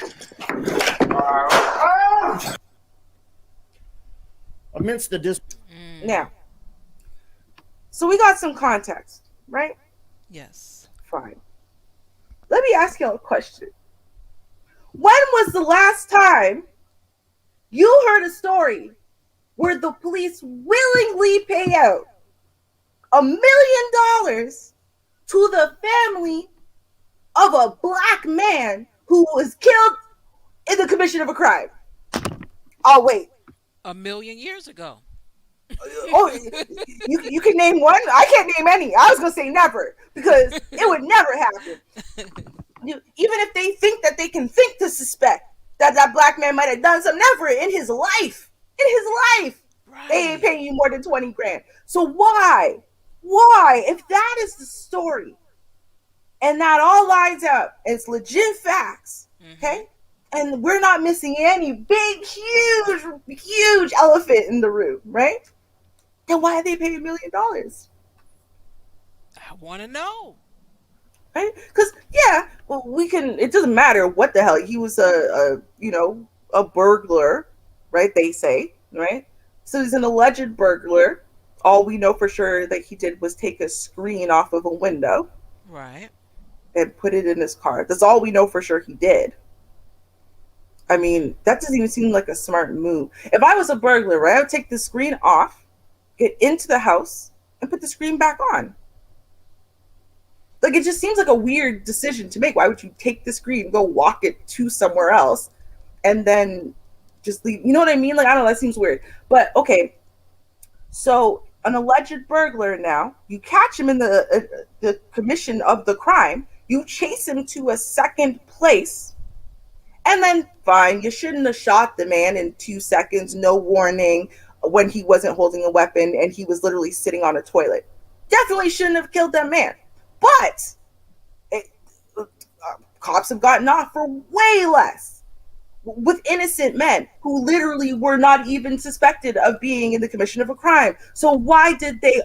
Amidst the Now, so we got some context, right? Yes. Fine. Let me ask y'all a question. When was the last time you heard a story where the police willingly pay out $1 million to the family of a black man who was killed in the commission of a crime? Oh, wait. 1 million years ago. Oh, you can name one? I can't name any. I was going to say never, because it would never happen. Even if they think that they can think to suspect that black man might have done something, never in his life. Right. They ain't paying you more than 20 grand. So why, if that is the story and that all lines up, it's legit facts, okay? And we're not missing any big, huge elephant in the room, right? Then why are they paying $1 million? I want to know. Right? Because, it doesn't matter what the hell. He was a burglar, right? They say, right? So he's an alleged burglar. All we know for sure that he did was take a screen off of a window. Right. And put it in his car. That's all we know for sure he did. I mean, that doesn't even seem like a smart move. If I was a burglar, right, I would take the screen off, get into the house, and put the screen back on. Like, it just seems like a weird decision to make. Why would you take the screen, go walk it to somewhere else, and then just leave? You know what I mean? Like, I don't know, that seems weird. But, okay, so an alleged burglar now, you catch him in the commission of the crime, you chase him to a second place, and then, fine, you shouldn't have shot the man in 2 seconds, no warning, when he wasn't holding a weapon and he was literally sitting on a toilet. Definitely shouldn't have killed that man. But cops have gotten off for way less with innocent men who literally were not even suspected of being in the commission of a crime. So why did they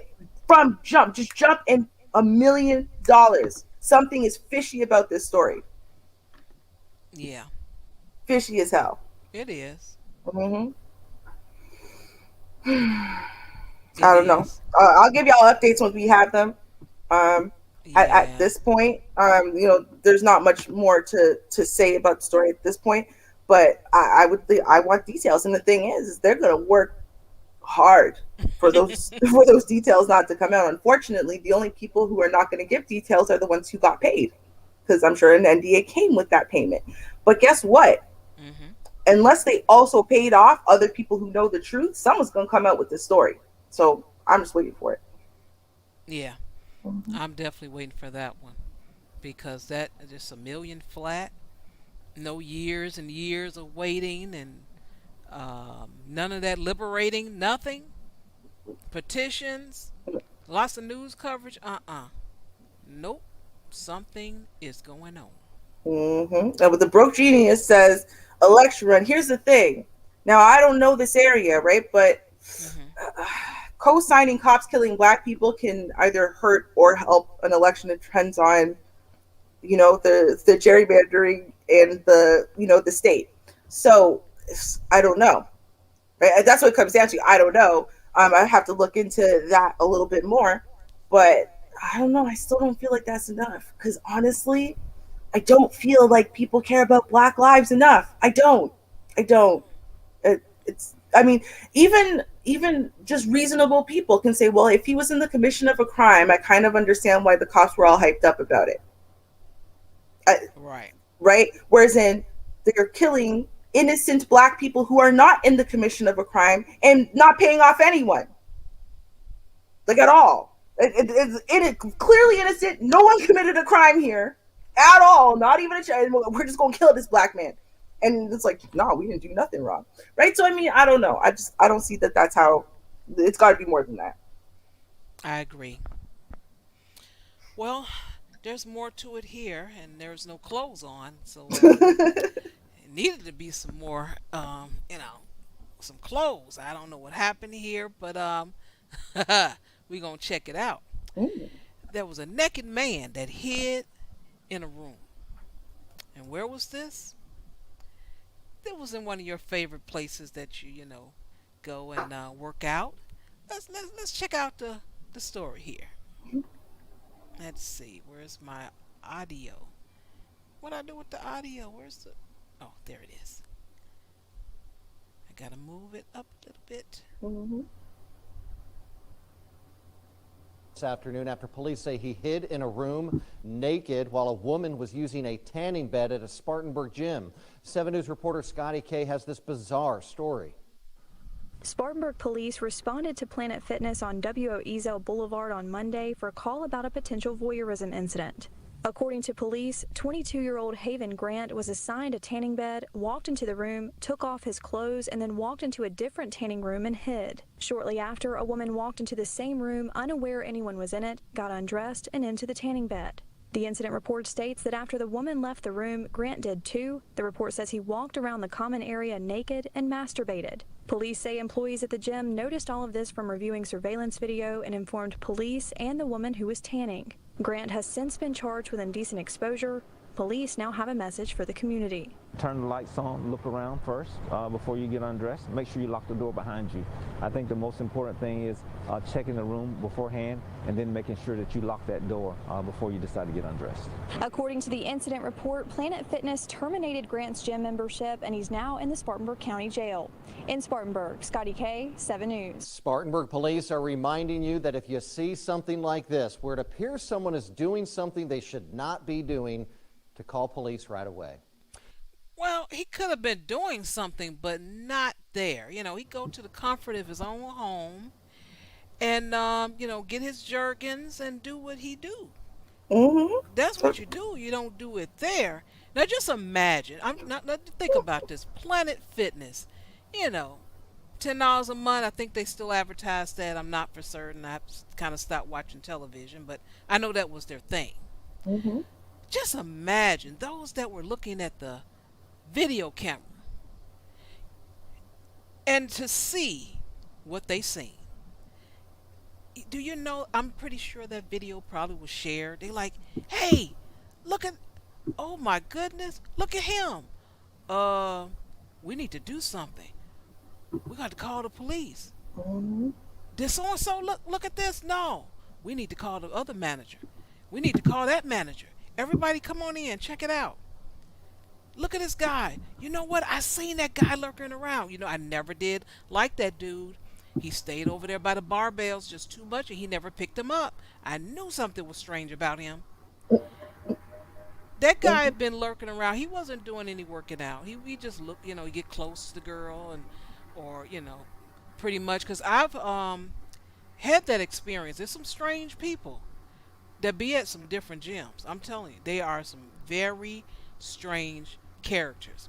just jump in $1 million? Something is fishy about this story. Yeah. Fishy as hell. It is. Mm-hmm. I don't know. I'll give y'all updates once we have them. At this point, there's not much more to say about the story at this point. But I want details, and the thing is they're gonna work hard for those details not to come out. Unfortunately, the only people who are not going to give details are the ones who got paid, because I'm sure an NDA came with that payment. But guess what? Mm-hmm. Unless they also paid off other people who know the truth, someone's going to come out with this story. So I'm just waiting for it. Yeah, I'm definitely waiting for that one, because that is just $1 million flat, no years and years of waiting, and none of that liberating, nothing, petitions, lots of news coverage. Nope, something is going on. Mm-hmm. And with the broke genius says election run. Here's the thing. Now I don't know this area, right? But co-signing cops killing black people can either hurt or help an election. It depends on, the gerrymandering and the state. So I don't know. Right? That's what it comes down to. I don't know. I have to look into that a little bit more, but I don't know. I still don't feel like that's enough, because honestly, I don't feel like people care about Black lives enough. I don't. Even just reasonable people can say, well, if he was in the commission of a crime, I kind of understand why the cops were all hyped up about it. Right? Whereas they're killing innocent black people who are not in the commission of a crime and not paying off anyone, like at all. It's clearly innocent. No one committed a crime here at all. Not even a child. We're just gonna kill this black man, and it's like, no, we didn't do nothing wrong, right? So I don't know. I don't see that. That's how. It's got to be more than that. I agree. Well, there's more to it here, and there's no clothes on, so it needed to be some more, some clothes. I don't know what happened here, but we're going to check it out. Ooh. There was a naked man that hid in a room. And where was this? It was in one of your favorite places that you go and work out. Let's check out the story here. Let's see. Where's my audio? What I do with the audio? Where's the... Oh, there it is. I gotta move it up a little bit. Mm-hmm. This afternoon, after police say he hid in a room naked while a woman was using a tanning bed at a Spartanburg gym. 7 News reporter Scotty K has this bizarre story. Spartanburg police responded to Planet Fitness on W.O. Ezel Boulevard on Monday for a call about a potential voyeurism incident. According to police, 22-year-old Haven Grant was assigned a tanning bed, walked into the room, took off his clothes, and then walked into a different tanning room and hid. Shortly after, a woman walked into the same room, unaware anyone was in it, got undressed, and into the tanning bed. The incident report states that after the woman left the room, Grant did too. The report says he walked around the common area naked and masturbated. Police say employees at the gym noticed all of this from reviewing surveillance video and informed police and the woman who was tanning. Grant has since been charged with indecent exposure. Police now have a message for the community. Turn the lights on, look around first before you get undressed. Make sure you lock the door behind you. I think the most important thing is checking the room beforehand and then making sure that you lock that door before you decide to get undressed. According to the incident report, Planet Fitness terminated Grant's gym membership and he's now in the Spartanburg County Jail. In Spartanburg, Scotty K, 7 News. Spartanburg police are reminding you that if you see something like this, where it appears someone is doing something they should not be doing, to call police right away. Well, he could have been doing something, but not there. He'd go to the comfort of his own home and, get his jergens and do what he do. Mm-hmm. That's what you do. You don't do it there. Now, just imagine. Think about this. Planet Fitness, $10 a month. I think they still advertise that. I'm not for certain. I kind of stopped watching television, but I know that was their thing. Mm-hmm. Just imagine those that were looking at the video camera and to see what they seen. Do you know, I'm pretty sure that video probably was shared. They like, hey, look at, oh my goodness, look at him. We need to do something. We got to call the police. Did so-and-so look at this? No. We need to call the other manager. We need to call that manager. Everybody come on in, check it out. Look at this guy. You know what? I seen that guy lurking around. You know, I never did like that dude. He stayed over there by the barbells just too much, and he never picked them up. I knew something was strange about him. That guy had been lurking around. He wasn't doing any working out. He just looked, you know, he get close to the girl and, or, you know, pretty much. Because I've had that experience. There's some strange people that be at some different gyms. I'm telling you, they are some very strange characters.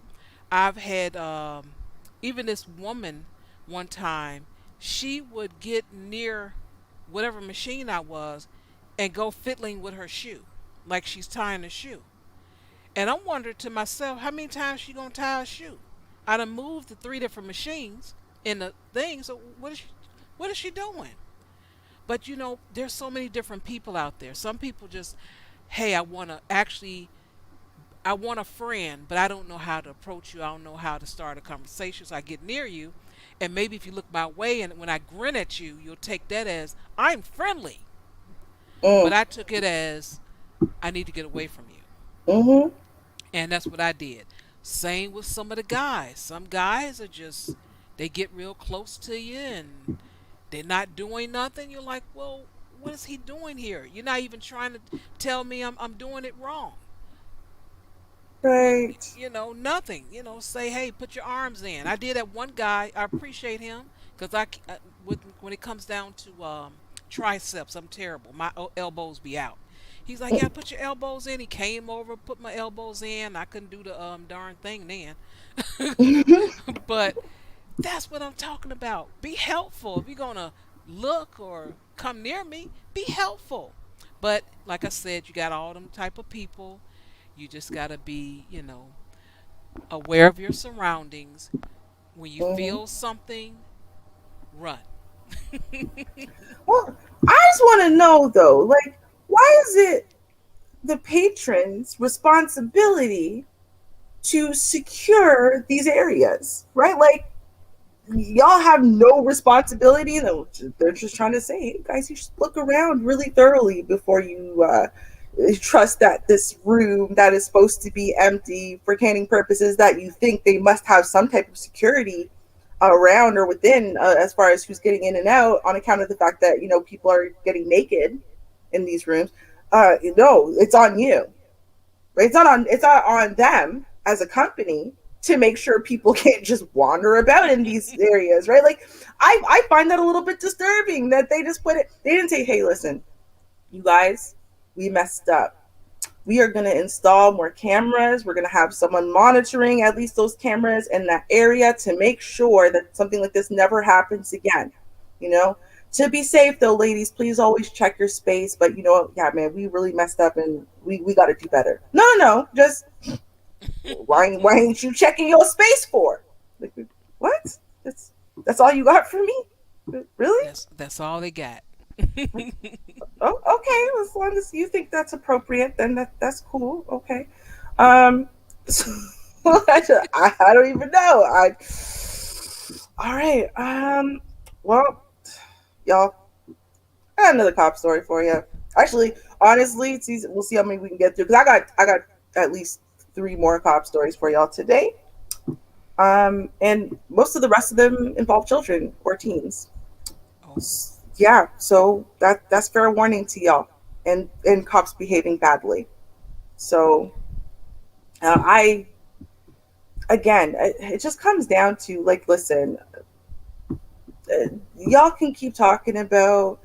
I've had even this woman one time, she would get near whatever machine I was and go fiddling with her shoe, like she's tying a shoe. And I'm wondering to myself, how many times she gonna tie a shoe? I done moved the 3 different machines in the thing, so what is she doing? But you know, there's so many different people out there. Some people just, hey, I want a friend, but I don't know how to approach you. I don't know how to start a conversation. So I get near you, and maybe if you look my way, and when I grin at you, you'll take that as I'm friendly. But I took it as I need to get away from you. And that's what I did. Same with some of the guys. Some guys are just, they get real close to you, and they're not doing nothing. You're like, well, what is he doing here? You're not even trying to tell me I'm doing it wrong. Right. You know, nothing. You know, say, hey, put your arms in. I did that one guy. I appreciate him because when it comes down to triceps, I'm terrible. My elbows be out. He's like, yeah, put your elbows in. He came over, put my elbows in. I couldn't do the darn thing then. But that's what I'm talking about. Be helpful. If you're going to look or come near me, be helpful. But like I said, you got all them type of people. You just got to be, you know, aware of your surroundings. When you feel something, run. Well, I just want to know, though, like, why is it the patron's responsibility to secure these areas, right? Like, y'all have no responsibility. They're just trying to say, hey, guys, you should look around really thoroughly before you trust that this room that is supposed to be empty for canning purposes, that you think they must have some type of security around or within, as far as who's getting in and out, on account of the fact that, you know, people are getting naked in these rooms. No, it's on you. Right? It's not on them as a company to make sure people can't just wander about in these areas, right? Like, I find that a little bit disturbing that they just put it. They didn't say, hey, listen, you guys, we messed up. We are going to install more cameras. We're going to have someone monitoring at least those cameras in that area to make sure that something like this never happens again. You know, to be safe though, ladies, please always check your space. But you know, yeah, man, we really messed up and we got to do better. No, just why ain't you checking your space for? Like, what? That's all you got for me? Really? That's all they got. Oh, okay. As long as you think that's appropriate, then that's cool. Okay. So, I don't even know. All right. Well, y'all, I got another cop story for you. Actually, honestly, we'll see how many we can get through, because I got at least 3 more cop stories for y'all today. And most of the rest of them involve children or teens. Oh. Yeah, so that's fair warning to y'all, and cops behaving badly. So it just comes down to, like, listen, y'all can keep talking about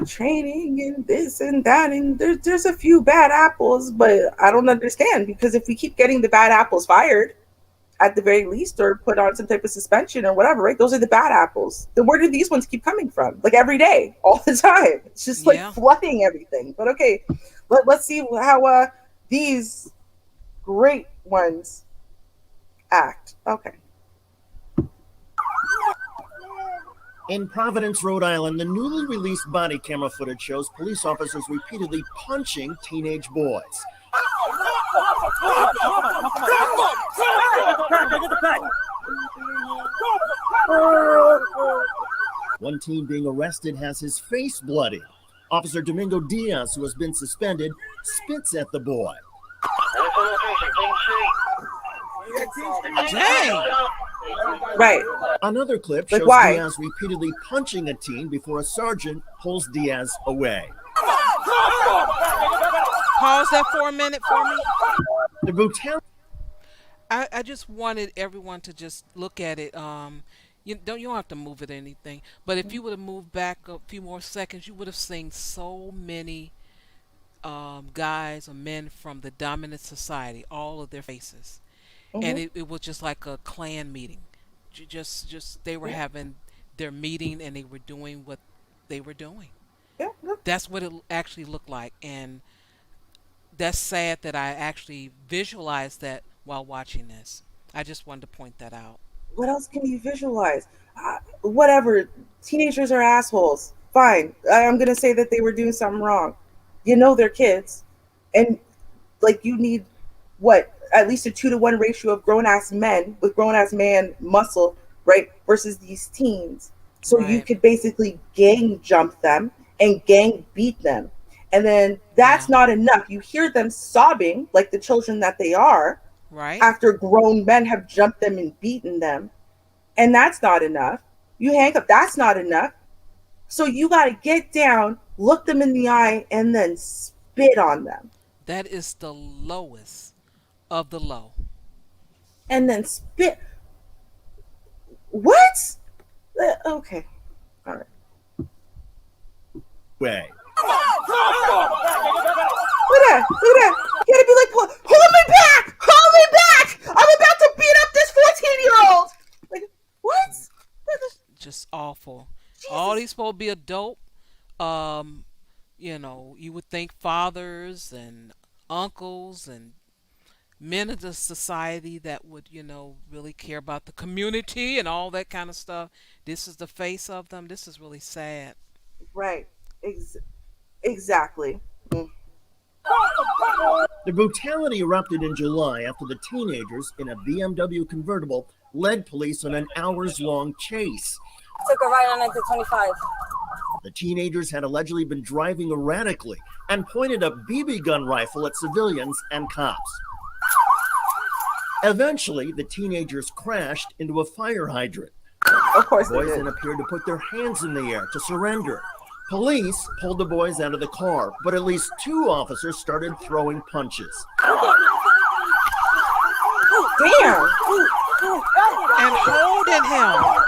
training and this and that, and there's a few bad apples, but I don't understand, because if we keep getting the bad apples fired at the very least, or put on some type of suspension or whatever, right? Those are the bad apples. Then where do these ones keep coming from? Like, every day, all the time. It's just like flooding everything. But okay, let's see how these great ones act. Okay. In Providence, Rhode Island, the newly released body camera footage shows police officers repeatedly punching teenage boys. One teen being arrested has his face bloody. Officer Domingo Diaz, who has been suspended, spits at the boy. Dang. Right. Another clip Like shows why? Diaz repeatedly punching a teen before a sergeant pulls Diaz away. Pause that for a minute for me. The brutality. I just wanted everyone to just look at it. You don't have to move it or anything. But if you would have moved back a few more seconds, you would have seen so many guys or men from the dominant society, all of their faces. And it was just like a clan meeting. Just they were having their meeting and they were doing what they were doing. Yeah. That's what it actually looked like, and that's sad that I actually visualized that while watching this. I just wanted to point that out. What else can you visualize? Whatever. Teenagers are assholes. Fine. I'm gonna say that they were doing something wrong. You know they're kids, and like you need what, at least a 2-to-1 ratio of grown-ass men with grown-ass man muscle, right, versus these teens. So you could basically gang jump them and gang beat them. And then that's not enough. You hear them sobbing like the children that they are, right, after grown men have jumped them and beaten them. And that's not enough. You handcuff, that's not enough. So you got to get down, look them in the eye, and then spit on them. That is the lowest of the low. And then spit. What? Okay. All right. Way. Look at that. Look at that. You gotta be like, hold me back. Hold me back. I'm about to beat up this 14-year-old. Like, what? Just awful. Jesus. All these supposed to be adult. You would think fathers and uncles and men of the society that would, really care about the community and all that kind of stuff. This is the face of them. This is really sad. Right. Exactly. The brutality erupted in July after the teenagers in a BMW convertible led police on an hours-long chase. Took a ride on 1925. The teenagers had allegedly been driving erratically and pointed a BB gun rifle at civilians and cops. Eventually, the teenagers crashed into a fire hydrant. Of course they boys did. then appeared to put their hands in the air to surrender. Police pulled the boys out of the car, but at least 2 officers started throwing punches. Damn! And holding him.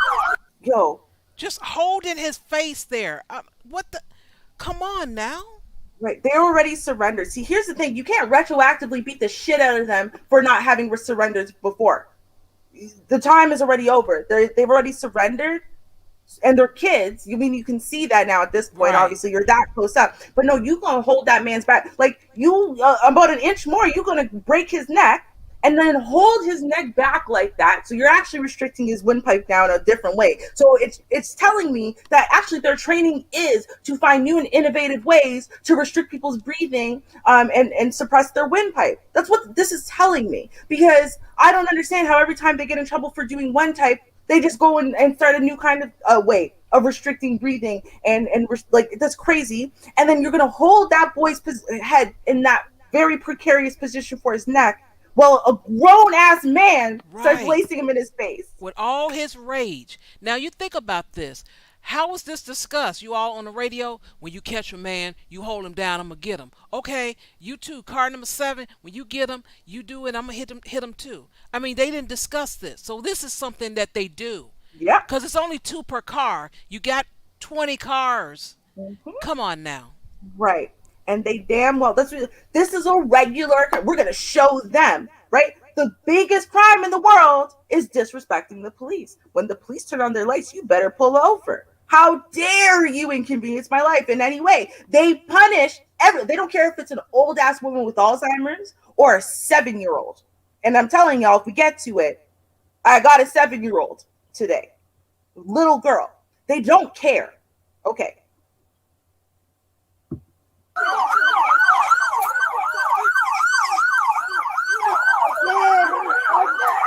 Yo. Just holding his face there. What the? Come on now. Right. They already surrendered. See, here's the thing. You can't retroactively beat the shit out of them for not having surrendered before. The time is already over. They've already surrendered. And they're kids. You can see that now at this point. Right. Obviously, you're that close up. But no, you're going to hold that man's back. Like, you, about an inch more, you're going to break his neck and then hold his neck back like that. So you're actually restricting his windpipe down a different way. So it's telling me that actually their training is to find new and innovative ways to restrict people's breathing and suppress their windpipe. That's what this is telling me. Because I don't understand how every time they get in trouble for doing one type, they just go and start a new kind of way of restricting breathing and like, that's crazy. And then you're going to hold that boy's head in that very precarious position for his neck while a grown-ass man starts lacing him in his face. With all his rage. Now, you think about this. How was this discussed? You all on the radio? When you catch a man, you hold him down, I'm going to get him. Okay, you too, car number 7, when you get him, you do it, I'm going to hit him too. I mean, they didn't discuss this. So this is something that they do. Yeah. Because it's only 2 per car. You got 20 cars. Mm-hmm. Come on now. Right. And they damn well, this is a regular, we're going to show them, right? The biggest crime in the world is disrespecting the police. When the police turn on their lights, you better pull over. How dare you inconvenience my life in any way? They punish They don't care if it's an old ass woman with Alzheimer's or a 7-year-old. And I'm telling y'all, if we get to it, I got a 7-year-old today, little girl. They don't care. Okay.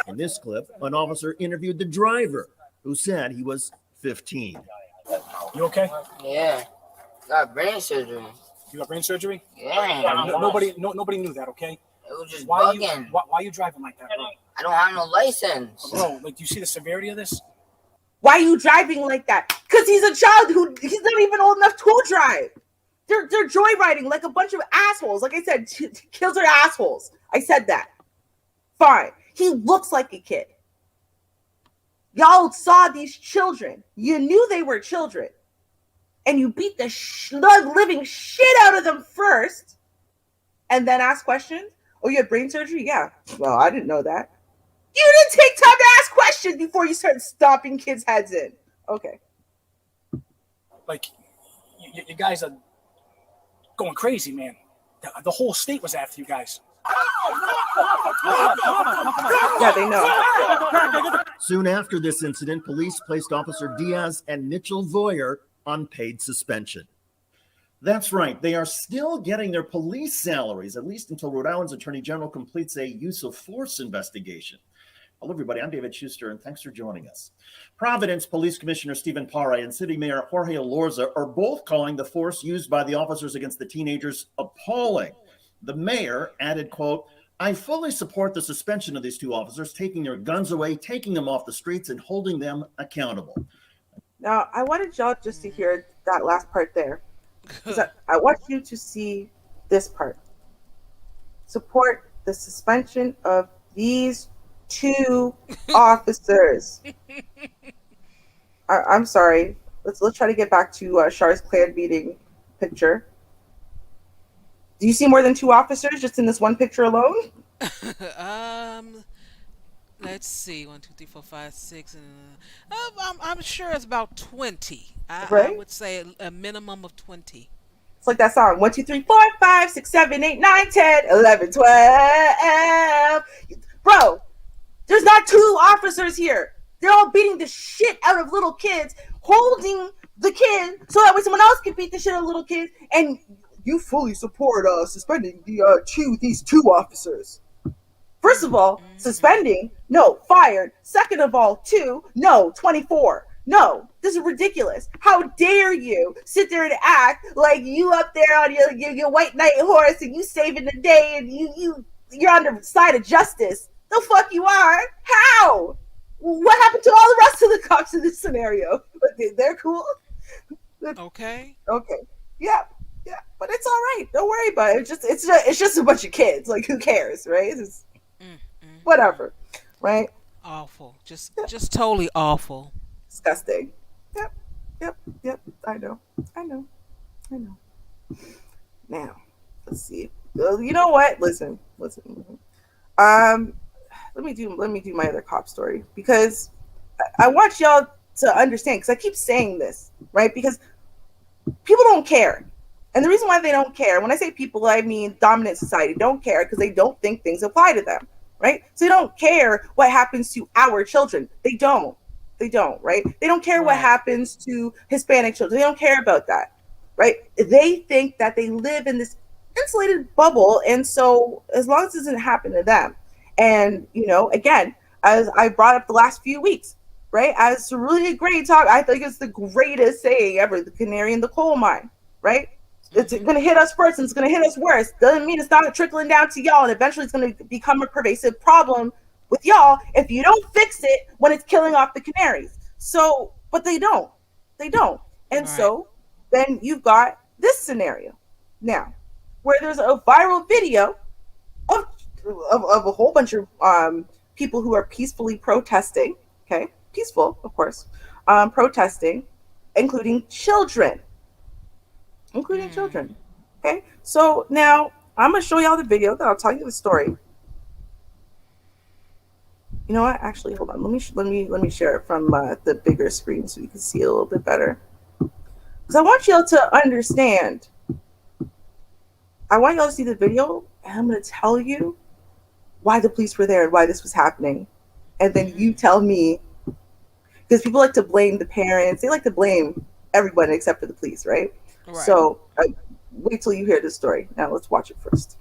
In this clip, an officer interviewed the driver, who said he was 15. You okay? Yeah. Got brain surgery. You got brain surgery? Yeah. Nobody knew that, okay? It was just Why bugging. why are you driving like that, bro? I don't have no license. Bro, like, do you see the severity of this? Why are you driving like that? Because he's a child he's not even old enough to drive. They're joyriding like a bunch of assholes. Like I said, kids are assholes. I said that. Fine. He looks like a kid. Y'all saw these children. You knew they were children. And you beat the living shit out of them first. And then ask questions. Oh, you had brain surgery? Yeah. Well, I didn't know that. You didn't take time to ask questions before you started stomping kids' heads in. Okay. Like, you guys are going crazy, man. The whole state was after you guys. Yeah, they know. Soon after this incident, police placed Officer Diaz and Mitchell Voyer on paid suspension. That's right, they are still getting their police salaries, at least until Rhode Island's Attorney General completes a use of force investigation. Hello, everybody. I'm David Schuster, and thanks for joining us. Providence Police Commissioner Stephen Parra and City Mayor Jorge Elorza are both calling the force used by the officers against the teenagers appalling. The mayor added, quote, "I fully support the suspension of these two officers, taking their guns away, taking them off the streets, and holding them accountable." Now, I wanted y'all just to hear that last part there. Because I want you to see this part. Support the suspension of these two officers. I'm sorry. Let's try to get back to Char's Clan meeting picture. Do you see more than two officers just in this one picture alone? Let's see. 1, 2, 3, 4, 5, 6. I'm sure it's about 20. Right? I would say a minimum of 20. It's like that song. 1, 2, 3, 4, 5, 6, 7, 8, 9, 10, 11, 12. Bro, there's not two officers here. They're all beating the shit out of little kids, holding the kid so that way someone else can beat the shit out of little kids. And you fully support suspending these two officers. First of all, suspending, no, fired. Second of all, 2, no, 24. No, this is ridiculous. How dare you sit there and act like you up there on your white knight horse and you saving the day and you're on the side of justice. The fuck you are? How? What happened to all the rest of the cops in this scenario? They're cool. Okay. Okay. Yeah. But it's all right. Don't worry about it. It's just a bunch of kids. Like, who cares, right? It's whatever, right? Awful. Just totally awful. Disgusting. Yep. I know. Now, let's see. You know what? Listen. Let me do my other cop story because I want y'all to understand, because I keep saying this, right? Because people don't care. And the reason why they don't care, when I say people, I mean dominant society, don't care because they don't think things apply to them, right? So they don't care what happens to our children. They don't, right? They don't care what happens to Hispanic children. They don't care about that, right? They think that they live in this insulated bubble. And so as long as it doesn't happen to them, and, again, as I brought up the last few weeks, right? As a really great talk, I think it's the greatest saying ever, the canary in the coal mine, right? It's going to hit us first and it's going to hit us worse. Doesn't mean it's not trickling down to y'all, and eventually it's going to become a pervasive problem with y'all if you don't fix it when it's killing off the canaries. So, but they don't. And so then you've got this scenario now where there's a viral video of a whole bunch of people who are peacefully protesting, okay? Peaceful, of course, protesting, including children. Okay? So now I'm going to show y'all the video, then I'll tell you the story. You know what? Actually, hold on. Let me share it from the bigger screen so you can see a little bit better. Because I want y'all to understand I want y'all to see the video, and I'm going to tell you why the police were there and why this was happening. And then you tell me, because people like to blame the parents. They like to blame everyone except for the police, right? So wait till you hear this story. Now let's watch it first.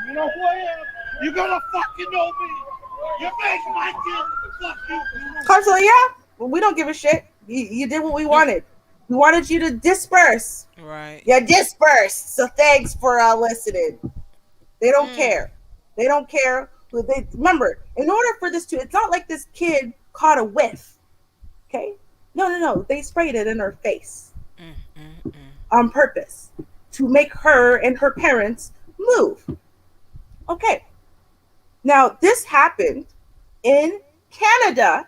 You know who I am? You're gonna fucking know me. You make my kid fuck you. Cartel, yeah, well, we don't give a shit. You did what we wanted. We wanted you to disperse. Right. Yeah, disperse. So thanks for listening. They don't care. They don't care. They remember, in order for this to, it's not like this kid caught a whiff. Okay? No. They sprayed it in her face on purpose to make her and her parents move. Okay. Now, this happened in Canada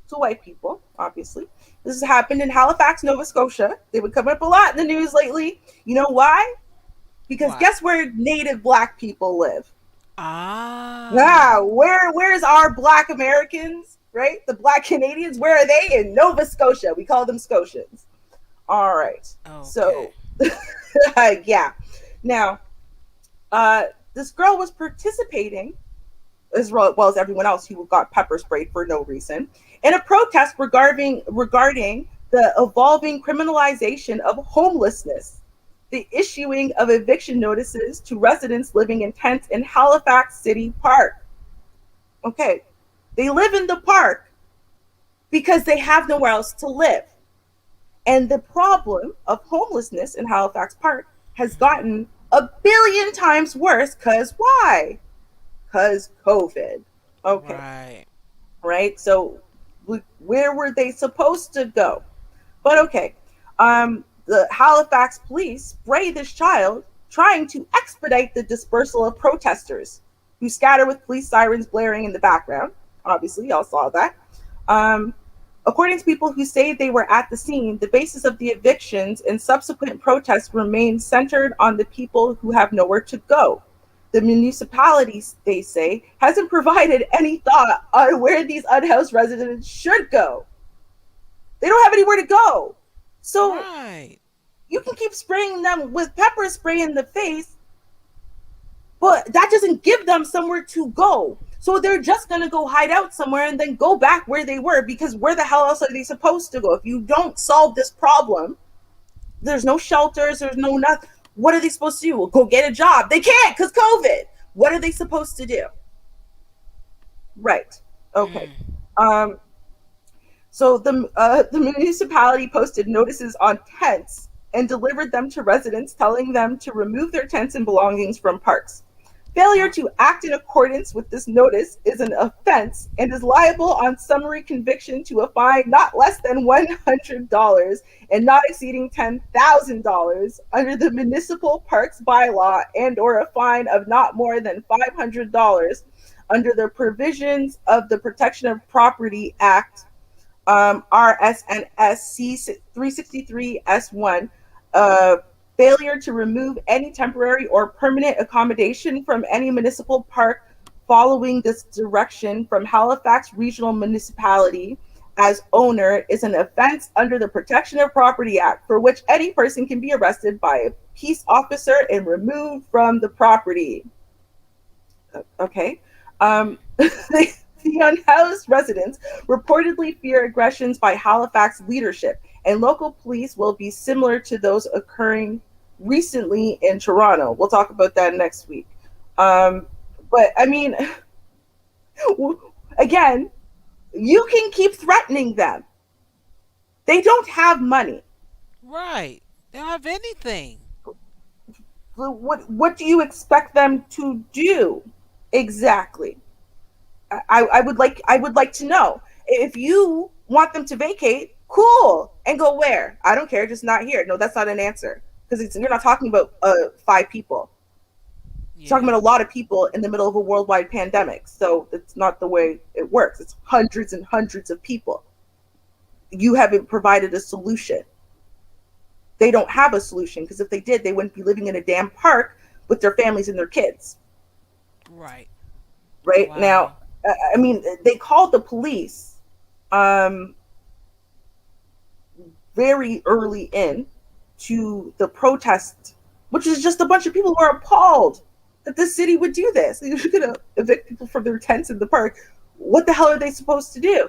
to white people, obviously. This has happened in Halifax, Nova Scotia. They would come up a lot in the news lately. You know why? Because guess where native black people live? Where's our black Americans, right? The black Canadians, where are they? In Nova Scotia. We call them Scotians. All right. Okay. So, yeah. Now, this girl was participating, as well as everyone else who got pepper sprayed for no reason, in a protest regarding the evolving criminalization of homelessness, the issuing of eviction notices to residents living in tents in Halifax City Park. Okay, they live in the park because they have nowhere else to live. And the problem of homelessness in Halifax Park has gotten 1 billion times worse. Because why? Because COVID. Okay. Right. So where were they supposed to go? But okay. The Halifax police spray this child, trying to expedite the dispersal of protesters who scatter with police sirens blaring in the background. Obviously, y'all saw that. According to people who say they were at the scene, the basis of the evictions and subsequent protests remains centered on the people who have nowhere to go. The municipality, they say, hasn't provided any thought on where these unhoused residents should go. They don't have anywhere to go. So you can keep spraying them with pepper spray in the face, but that doesn't give them somewhere to go. So they're just going to go hide out somewhere and then go back where they were, because where the hell else are they supposed to go? If you don't solve this problem, there's no shelters, there's no nothing. What are they supposed to do? Well, go get a job. They can't because COVID. What are they supposed to do? Right. Okay. So the municipality posted notices on tents and delivered them to residents, telling them to remove their tents and belongings from parks. Failure to act in accordance with this notice is an offense and is liable on summary conviction to a fine not less than $100 and not exceeding $10,000 under the municipal parks bylaw, and or a fine of not more than $500 under the provisions of the Protection of Property Act, RSNS C 363 S1. Failure to remove any temporary or permanent accommodation from any municipal park following this direction from Halifax Regional Municipality as owner is an offense under the Protection of Property Act, for which any person can be arrested by a peace officer and removed from the property. Okay. The unhoused residents reportedly fear aggressions by Halifax leadership, and local police will be similar to those occurring recently in Toronto. We'll talk about that next week. But I mean, Again, you can keep threatening them. They don't have money. Right. They don't have anything. So what do you expect them to do exactly? I would like to know. If you want them to vacate, cool, and go where? I don't care, just not here. No, that's not an answer, because you're not talking about 5 people. You're talking about a lot of people in the middle of a worldwide pandemic. So it's not the way it works. It's hundreds and hundreds of people. You haven't provided a solution. They don't have a solution, because if they did, they wouldn't be living in a damn park with their families and their kids. Right. Right. Wow. Now, I mean, they called the police very early in to the protest, which is just a bunch of people who are appalled that the city would do this. You're going to evict people from their tents in the park. What the hell are they supposed to do?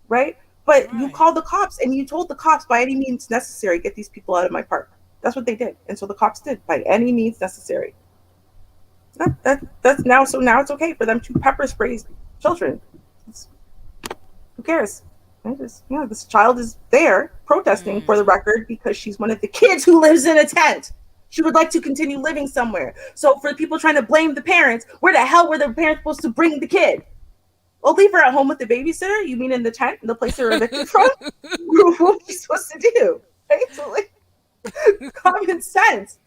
Right? But you called the cops and you told the cops, by any means necessary, get these people out of my park. That's what they did. And so the cops did, by any means necessary. That's now, so now it's okay for them to pepper spray children. Who cares? This child is there protesting, for the record, because she's one of the kids who lives in a tent. She would like to continue living somewhere. So for the people trying to blame the parents, where the hell were the parents supposed to bring the kid? Well, leave her at home with the babysitter? You mean in the tent, in the place they were evicted from? What are you supposed to do? Right? So, like, common sense,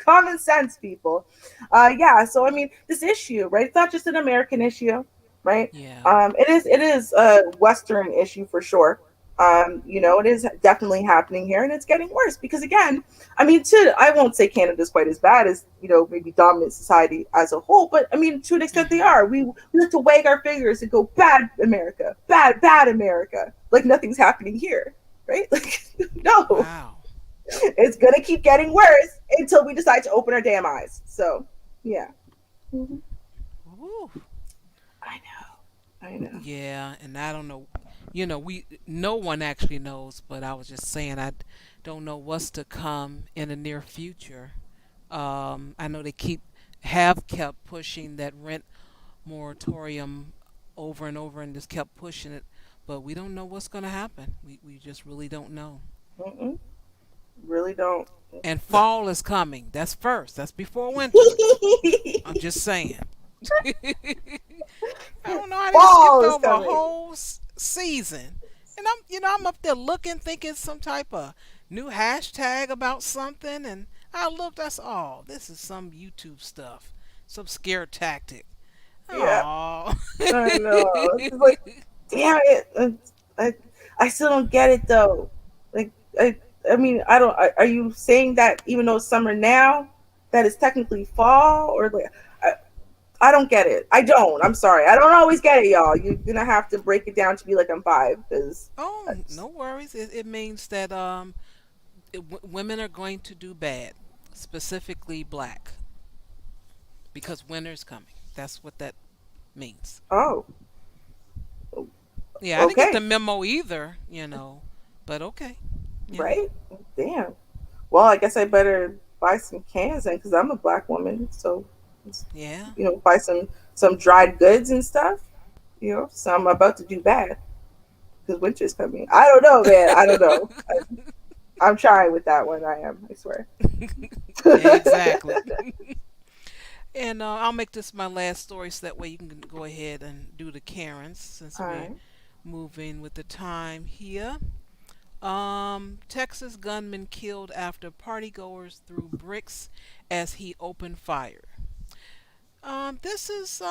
people. So I mean, this issue, right? It's not just an American issue, right? Yeah. It is a Western issue for sure. It is definitely happening here, and it's getting worse because, again, I mean, I won't say Canada's quite as bad as, maybe dominant society as a whole, but I mean, to an extent they are. We like to wag our fingers and go, bad America, bad America, like nothing's happening here, right? Like, no. Wow. It's gonna keep getting worse until we decide to open our damn eyes. So, yeah. Mm-hmm. Ooh. I know. Yeah, and I don't know. No one actually knows, but I was just saying I don't know what's to come in the near future. I know they have kept pushing that rent moratorium over and over, and just kept pushing it, but we don't know what's going to happen. We just really don't know. Mm-mm. Really don't. And fall is coming. That's first. That's before winter. I'm just saying. I don't know how they skipped over a whole season. And I'm up there looking, thinking some type of new hashtag about something, and I looked, I saw, this is some YouTube stuff. Some scare tactic. Yeah. Aww. I know. It's like, damn it. I still don't get it though. Like, I mean, I don't. Are you saying that even though it's summer now, that it's technically fall, or like? I don't get it. I don't. I'm sorry. I don't always get it, y'all. You're gonna have to break it down to me like I'm 5, because. Oh, no worries. It means that women are going to do bad, specifically black, because winter's coming. That's what that means. Oh. Yeah, I didn't get the memo either. But okay. Yeah. Right? Damn. Well, I guess I better buy some cans then, because I'm a black woman. So, yeah, buy some dried goods and stuff. So I'm about to do bad because winter's coming. I don't know, man. I don't know. I'm trying with that one. I am. I swear. Yeah, exactly. And I'll make this my last story, so that way you can go ahead and do the Karens, since we're moving with the time here. Texas gunman killed after partygoers threw bricks as he opened fire. This is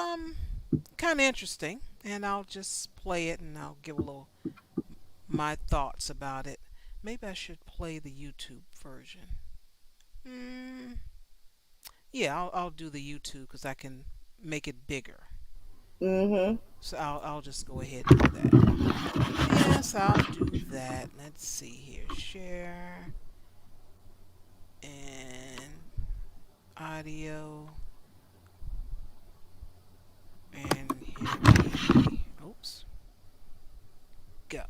kind of interesting, and I'll just play it and I'll give a little my thoughts about it. Maybe I should play the YouTube version. Yeah, I'll do the YouTube because I can make it bigger. Mm-hmm. So I'll just go ahead and do that. Yes, I'll do that. Let's see here. Share. And audio. And here we oops. Go.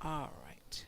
All right.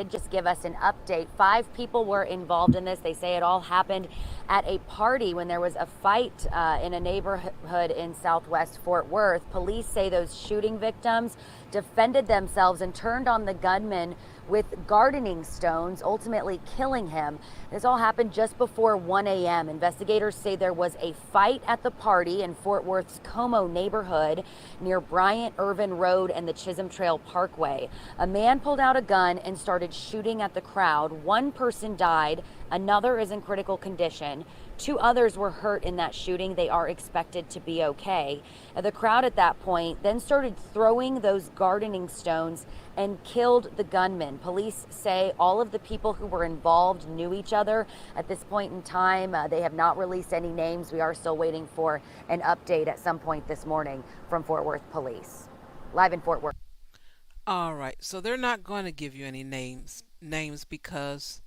Just give us an update. 5 people were involved in this. They say it all happened at a party when there was a fight in a neighborhood in southwest Fort Worth. Police say those shooting victims defended themselves and turned on the gunman with gardening stones, ultimately killing him. This all happened just before 1 a.m. Investigators say there was a fight at the party in Fort Worth's Como neighborhood near Bryant Irvin Road and the Chisholm Trail Parkway. A man pulled out a gun and started shooting at the crowd. One person died, another is in critical condition. 2 others were hurt in that shooting. They are expected to be okay. The crowd at that point then started throwing those gardening stones and killed the gunman. Police say all of the people who were involved knew each other. At this point in time, they have not released any names. We are still waiting for an update at some point this morning from Fort Worth Police. Live in Fort Worth. All right, so they're not going to give you any names because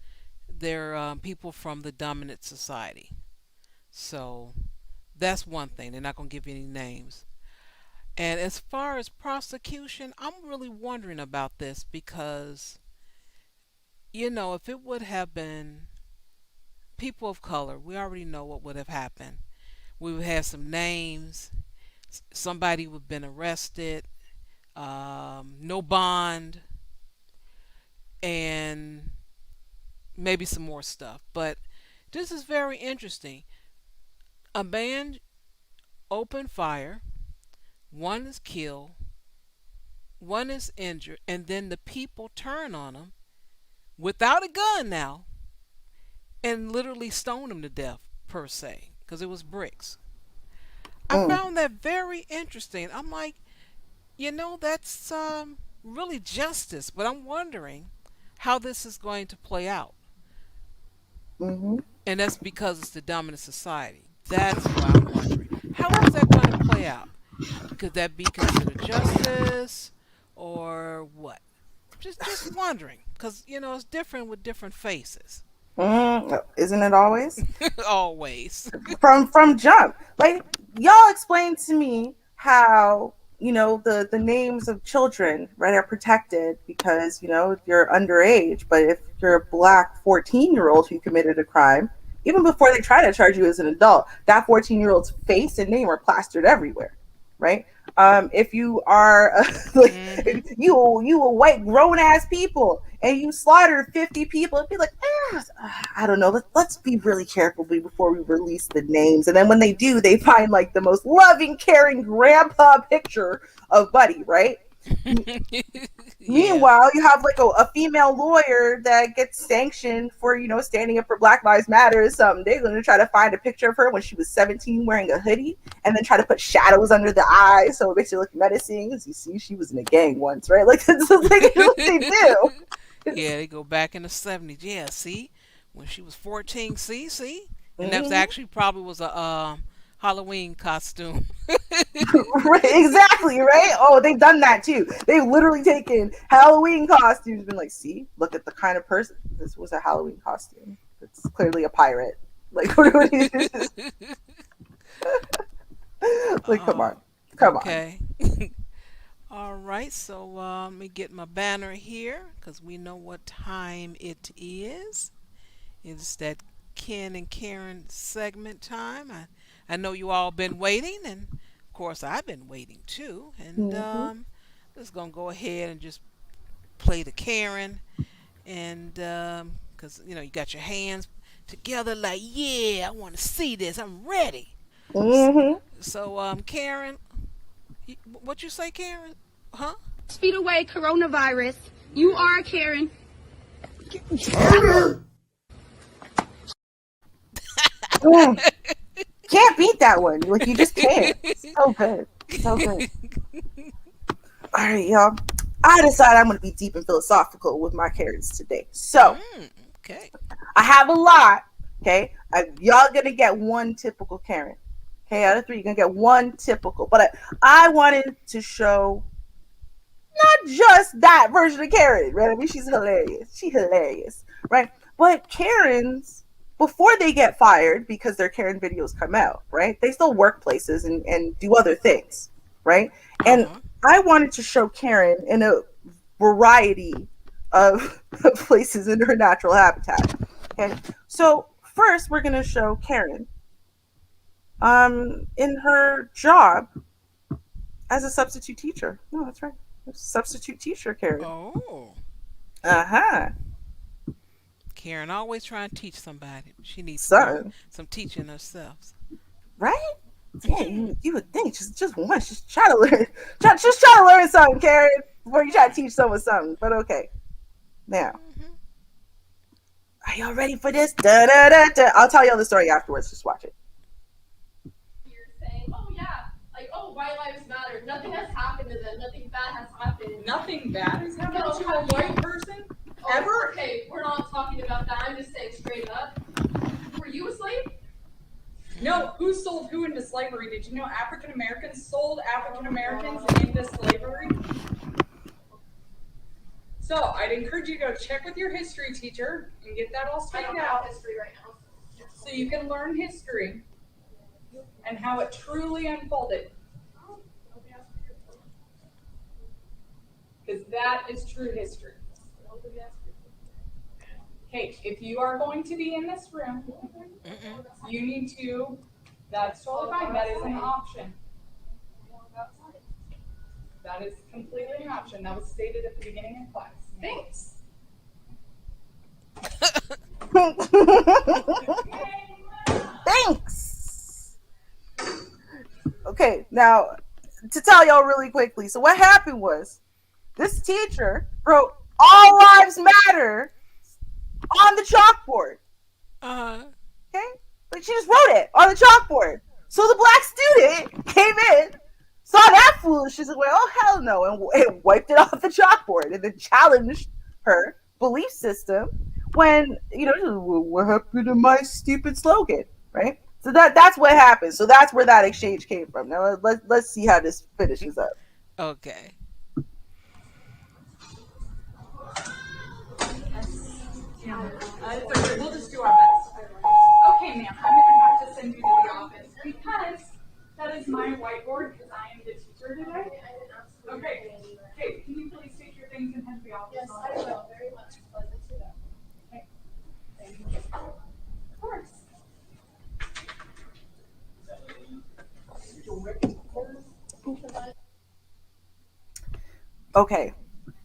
they're people from the dominant society. So that's one thing. They're not going to give you any names. And as far as prosecution, I'm really wondering about this because, if it would have been people of color, we already know what would have happened. We would have some names. Somebody would have been arrested. No bond. And maybe some more stuff. But this is very interesting. A man opened fire. One is killed. One is injured. And then the people turn on him without a gun now and literally stone him to death, per se, because it was bricks. I found that very interesting. I'm like, that's really justice. But I'm wondering how this is going to play out. Mm-hmm. And that's because it's the dominant society. That's why I'm wondering. How is that going to play out? Could that be considered justice or what? Just wondering. Because, it's different with different faces. Isn't it always? Always. from jump. Like, y'all explained to me how, the names of children, right, are protected because, you're underage. But if you're a black 14-year-old who committed a crime, even before they try to charge you as an adult, that 14-year-old's face and name are plastered everywhere, right? If you are if you a white grown-ass people and you slaughtered 50 people, it'd be like, I don't know, let's be really careful before we release the names. And then when they do, they find like the most loving, caring grandpa picture of Buddy, right? Meanwhile, you have like a female lawyer that gets sanctioned for, standing up for Black Lives Matter or something. They're going to try to find a picture of her when she was 17 wearing a hoodie and then try to put shadows under the eyes so it makes her look menacing. As you see, she was in a gang once, right? Like, that's what they do. Yeah, they go back in the 70s. Yeah, see? When she was 14, see? And that was actually probably was a Halloween costume. Right, exactly, right? Oh, they've done that too. They've literally taken Halloween costumes and been like, see, look at the kind of person. This was a Halloween costume. It's clearly a pirate. Like, what is this? Like, come on. Okay. All right, so let me get my banner here because we know what time it is. It's that Ken and Karen segment time. I know you all been waiting, and of course I've been waiting too. And just gonna go ahead and just play the Karen, and because you got your hands together like, yeah, I want to see this. I'm ready. So Karen, what you say, Karen? Huh? Speed away coronavirus. You are Karen. Can't beat that one. Like, you just can't. So good. So good. All right, y'all. I decided I'm going to be deep and philosophical with my Karens today. So, okay. I have a lot. Okay. Y'all going to get one typical Karen. Okay. Out of 3, you're going to get one typical. But I wanted to show not just that version of Karen, right? I mean, she's hilarious. She's hilarious, right? But Karens, before they get fired because their Karen videos come out, right? They still work places and do other things, right? And I wanted to show Karen in a variety of places in her natural habitat. Okay, so first we're gonna show Karen in her job as a substitute teacher. No, that's right. Substitute teacher Karen. Oh. Uh-huh. Karen always trying to teach somebody. She needs Son. some teaching herself. Right? Yeah, you would think just once, just try to learn, just try to learn something, Karen, before you try to teach someone something. But okay, now, are y'all ready for this? Da, da, da, da. I'll tell y'all the story afterwards. Just watch it. You're saying, oh yeah, like oh white lives matter. Nothing has happened to them. Nothing bad has happened. Nothing bad has happened No, to a white person ever. Okay, we're not talking about that. I'm just saying straight up. Were you a slave? No, who sold who into slavery? Did you know African Americans sold African Americans into slavery? So I'd encourage you to go check with your history teacher and get that all I straightened don't out know history right now. so you can learn history and how it truly unfolded. Because that is true history. Okay, if you are going to be in this room, you need to, that's totally fine, that is an option. That is completely an option. That was stated at the beginning of class. Thanks. Thanks. Okay, now to tell y'all really quickly. So what happened was this teacher wrote "All Lives Matter" on the chalkboard. Okay, like she just wrote it on the chalkboard. So the black student came in, saw that foolishness, and went, "Oh hell no!" and wiped it off the chalkboard, and then challenged her belief system. When what happened to my stupid slogan, right? So that's what happened. So that's where that exchange came from. Now let's see how this finishes up. Okay. It's okay. We'll just do our best. Okay, ma'am, I'm going to have to send you to the office because that is my whiteboard because I am the teacher today. Okay. Okay, can you please take your things and head to the office? Yes, I will. Very much. Pleasure to know. Okay. Thank you. Of course. Okay.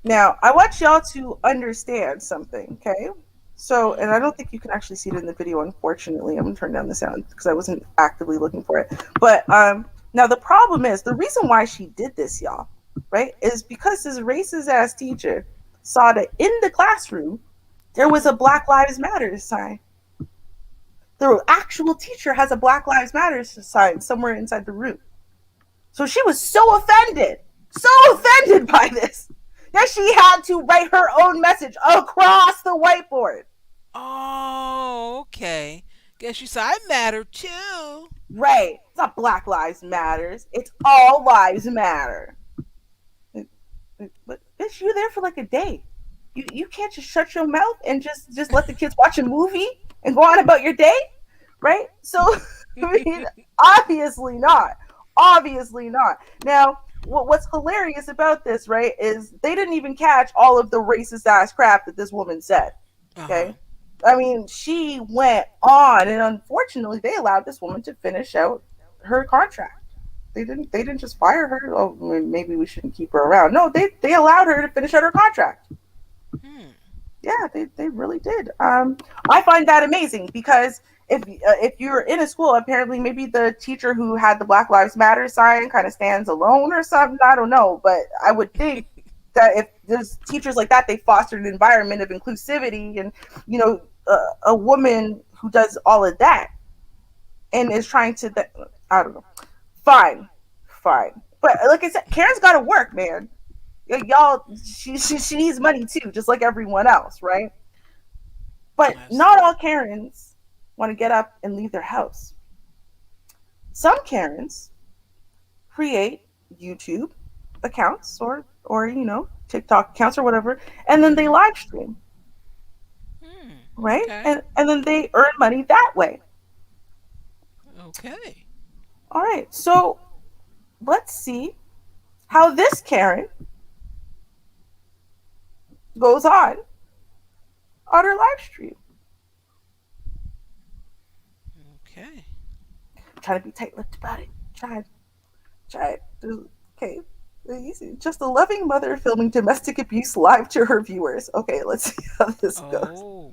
Now I want y'all to understand something, okay? So, and I don't think you can actually see it in the video, unfortunately. I'm gonna turn down the sound because I wasn't actively looking for it. But now the problem is the reason why she did this, y'all, right, is because this racist ass teacher saw that in the classroom there was a Black Lives Matter sign. The actual teacher has a Black Lives Matter sign somewhere inside the room. So she was so offended by this that she had to write her own message across the whiteboard. Oh, okay. Guess you said I matter too. Right. It's not Black Lives Matters. It's All Lives Matter. But bitch, you're there for like a day. You can't just shut your mouth and just let the kids watch a movie and go on about your day, right? So I mean, obviously not. Obviously not. Now, what's hilarious about this, right, is they didn't even catch all of the racist ass crap that this woman said. Okay. I mean, she went on, and unfortunately, they allowed this woman to finish out her contract. They didn't just fire her. Oh, maybe we shouldn't keep her around. No, they allowed her to finish out her contract. Yeah, they really did. I find that amazing because if you're in a school, apparently maybe the teacher who had the Black Lives Matter sign kind of stands alone or something. I don't know, but I would think that if there's teachers like that, they foster an environment of inclusivity, and a woman who does all of that and is trying to, I don't know. Fine, but like I said, Karen's got to work, man. Y'all, she needs money too, just like everyone else, right? But not all Karens want to get up and leave their house. Some Karens create YouTube accounts or TikTok accounts or whatever, and then they live stream, right? Okay. And then they earn money that way. Okay. All right, so let's see how this Karen goes on her live stream. Okay. Trying to be tight-lipped about it. Try. Okay. Just a loving mother filming domestic abuse live to her viewers. Okay, let's see how this goes. Oh,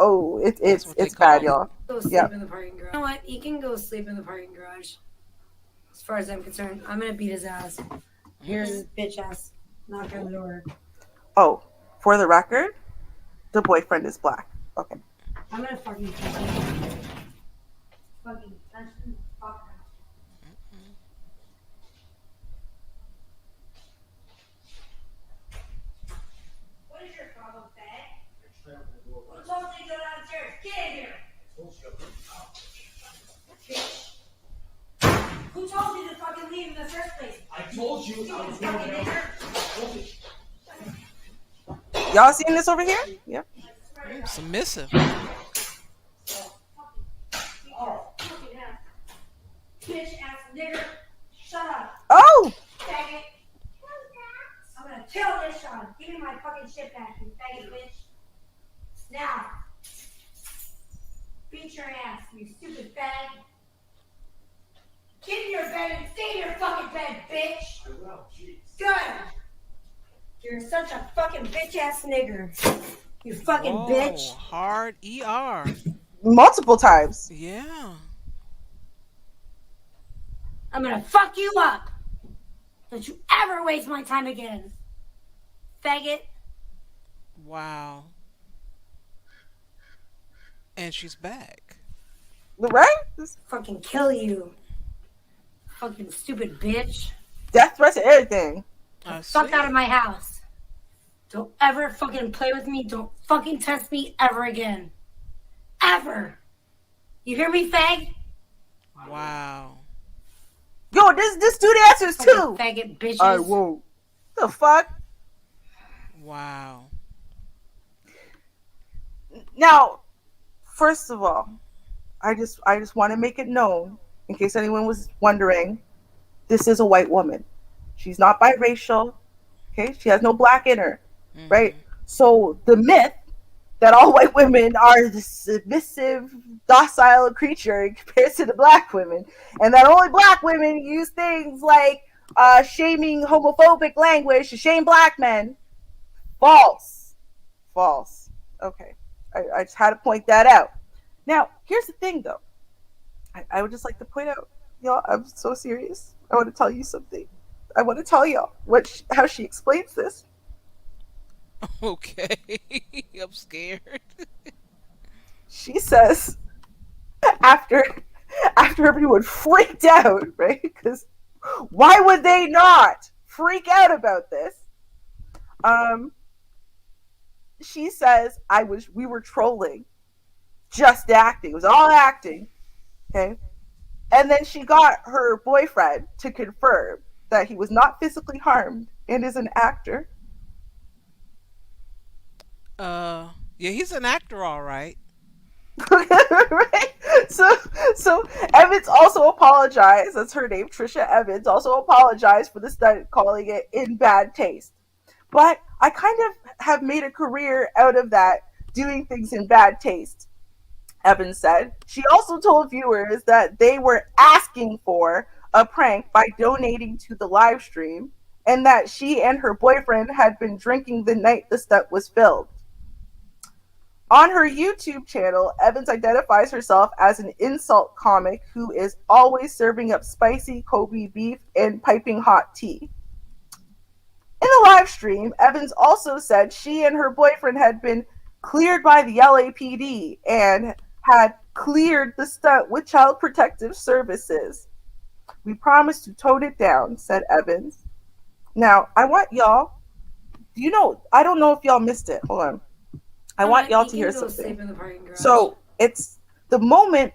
Oh, that's what they it's bad, call it. y'all. Go sleep Yep. in the parking garage. You know what? He can go sleep in the parking garage. As far as I'm concerned, I'm gonna beat his ass. Here's his bitch ass knocking on the door. Oh, for the record, the boyfriend is black. Okay. I'm gonna fucking touch him. Fuck him. What is your problem, fag? Who told you to go downstairs? Get in here. Who told you to fucking leave in the first place? I told you I was going to. Y'all seeing this over here? Yep. Submissive. Bitch ass nigger. Shut up. Oh! Faggot. I'm gonna kill this Sean. Give me my fucking shit back, you faggot bitch. Now. Beat your ass, you stupid fag. Get in your bed and stay in your fucking bed, bitch. I will, jeez. Good. You're such a fucking bitch ass nigger. You fucking Whoa, bitch. hard ER. Multiple times. Yeah. I'm gonna fuck you up. Don't you ever waste my time again. Faggot. Wow. And she's back. Right? Fucking kill you. Fucking stupid bitch. Death threats and everything. Fuck out of my house. Don't ever fucking play with me. Don't fucking test me ever again. Ever. You hear me, fag? Wow. Yo, this dude answers Fucking too. faggot bitches. I won't. The fuck? Wow. Now, first of all, I just want to make it known, in case anyone was wondering, this is a white woman. She's not biracial. Okay, she has no black in her, right? So the myth that all white women are the submissive, docile creature in comparison to black women, and that only black women use things like shaming homophobic language to shame black men. False. Okay, I just had to point that out. Now, here's the thing, though. I would just like to point out, y'all, I'm so serious. I want to tell you something. I want to tell y'all how she explains this. Okay. I'm scared. She says, after everyone freaked out, right? Because why would they not freak out about this? She says, we were trolling, just acting. It was all acting. Okay. And then she got her boyfriend to confirm that he was not physically harmed and is an actor. Yeah, he's an actor, all right. Right? So Evans also apologized. That's her name, Trisha Evans, also apologized for the stunt, calling it in bad taste. But I kind of have made a career out of that, doing things in bad taste, Evans said. She also told viewers that they were asking for a prank by donating to the live stream, and that she and her boyfriend had been drinking the night the stunt was filmed. On her YouTube channel, Evans identifies herself as an insult comic who is always serving up spicy Kobe beef and piping hot tea. In the live stream, Evans also said she and her boyfriend had been cleared by the LAPD and had cleared the stunt with Child Protective Services. We promised to tone it down, said Evans. Now, I want y'all, I don't know if y'all missed it. Hold on. I want y'all to hear something. So it's the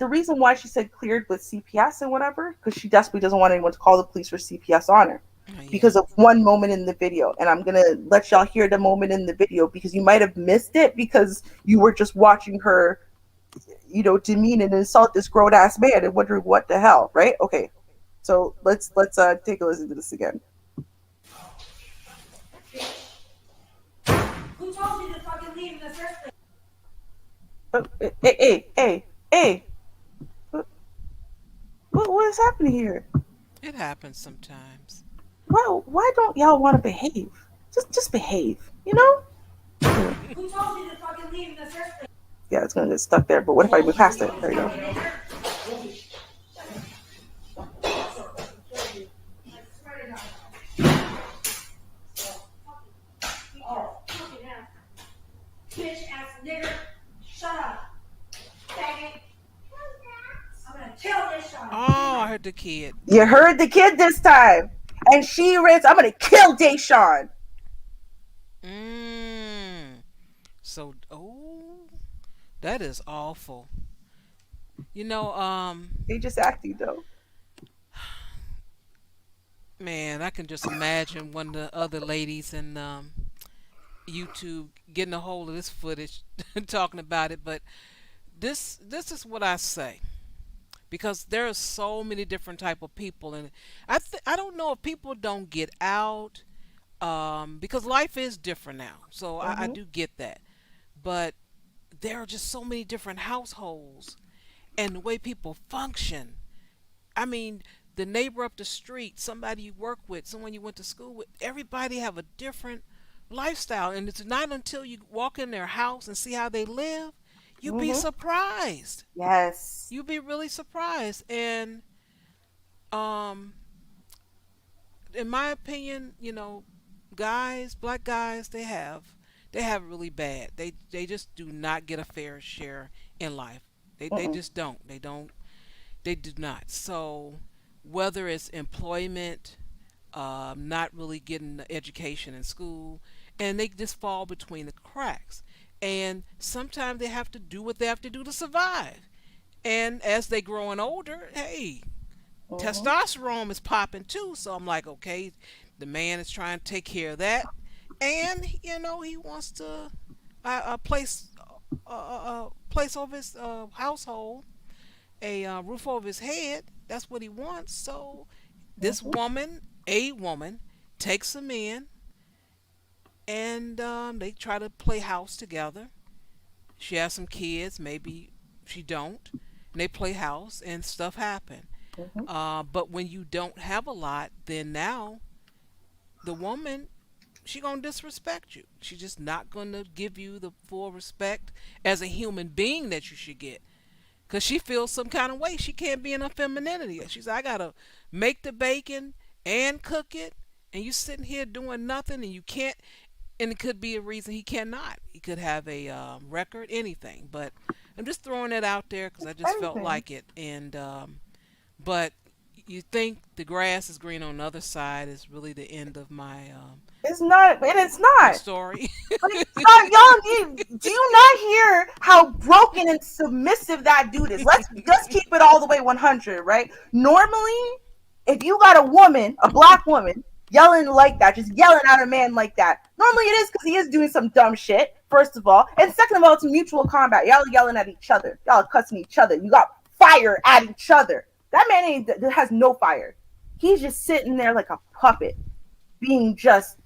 reason why she said cleared with CPS and whatever, because she desperately doesn't want anyone to call the police or CPS on her. Because of one moment in the video. And I'm going to let y'all hear the moment in the video because you might have missed it because you were just watching her, demean and insult this grown-ass man and wondering what the hell, right? Okay. So let's take a listen to this again. Who told you to fucking leave in the first place? Hey. what is happening here? It happens sometimes. Why don't y'all want to behave? Just behave, you know? Yeah. Who told you to fucking leave in the first place? Yeah, it's gonna get stuck there. But what if I move past it? There you go. Bitch ass nigger. Shut up. Faggot. I'm gonna kill this shot. Oh, I heard the kid. You heard the kid this time, and she ran. I'm gonna kill Deshaun. So, that is awful. You know, They just acting though. man, I can just imagine one of the other ladies in YouTube getting a hold of this footage and talking about it. But this is what I say, because there are so many different type of people, and I don't know if people don't get out, because life is different now. So I do get that, but there are just so many different households and the way people function. I mean, the neighbor up the street, somebody you work with, someone you went to school with, everybody have a different lifestyle, and it's not until you walk in their house and see how they live, you'd be surprised. Yes. You'd be really surprised. And in my opinion, black guys, they have really bad. They just do not get a fair share in life. They just don't. They do not. So whether it's employment, not really getting the education in school, and they just fall between the cracks. And sometimes they have to do what they have to do to survive. And as they growing older, hey, testosterone is popping too. So I'm like, okay, the man is trying to take care of that, and he wants to place over his household, a roof over his head. That's what he wants. So this a woman, takes him in, and they try to play house together. She has some kids, maybe she don't, and they play house, and stuff happen. But when you don't have a lot, then now the woman, she gonna disrespect you. She's just not gonna give you the full respect as a human being that you should get, because she feels some kind of way. She can't be in her femininity. She's like, I gotta make the bacon and cook it, and you sitting here doing nothing, and you can't. And it could be a reason he cannot. He could have a record, anything. But I'm just throwing it out there because I just felt like it. And but you think the grass is green on the other side is really the end of my It's not, and it's not. story. But it's not, y'all. Do you not hear how broken and submissive that dude is? Let's keep it all the way 100, right? Normally, if you got a woman, a black woman, yelling like that, just yelling at a man like that, normally it is because he is doing some dumb shit, first of all. And second of all, it's mutual combat. Y'all are yelling at each other. Y'all are cussing each other. You got fire at each other. That man has no fire. He's just sitting there like a puppet, being just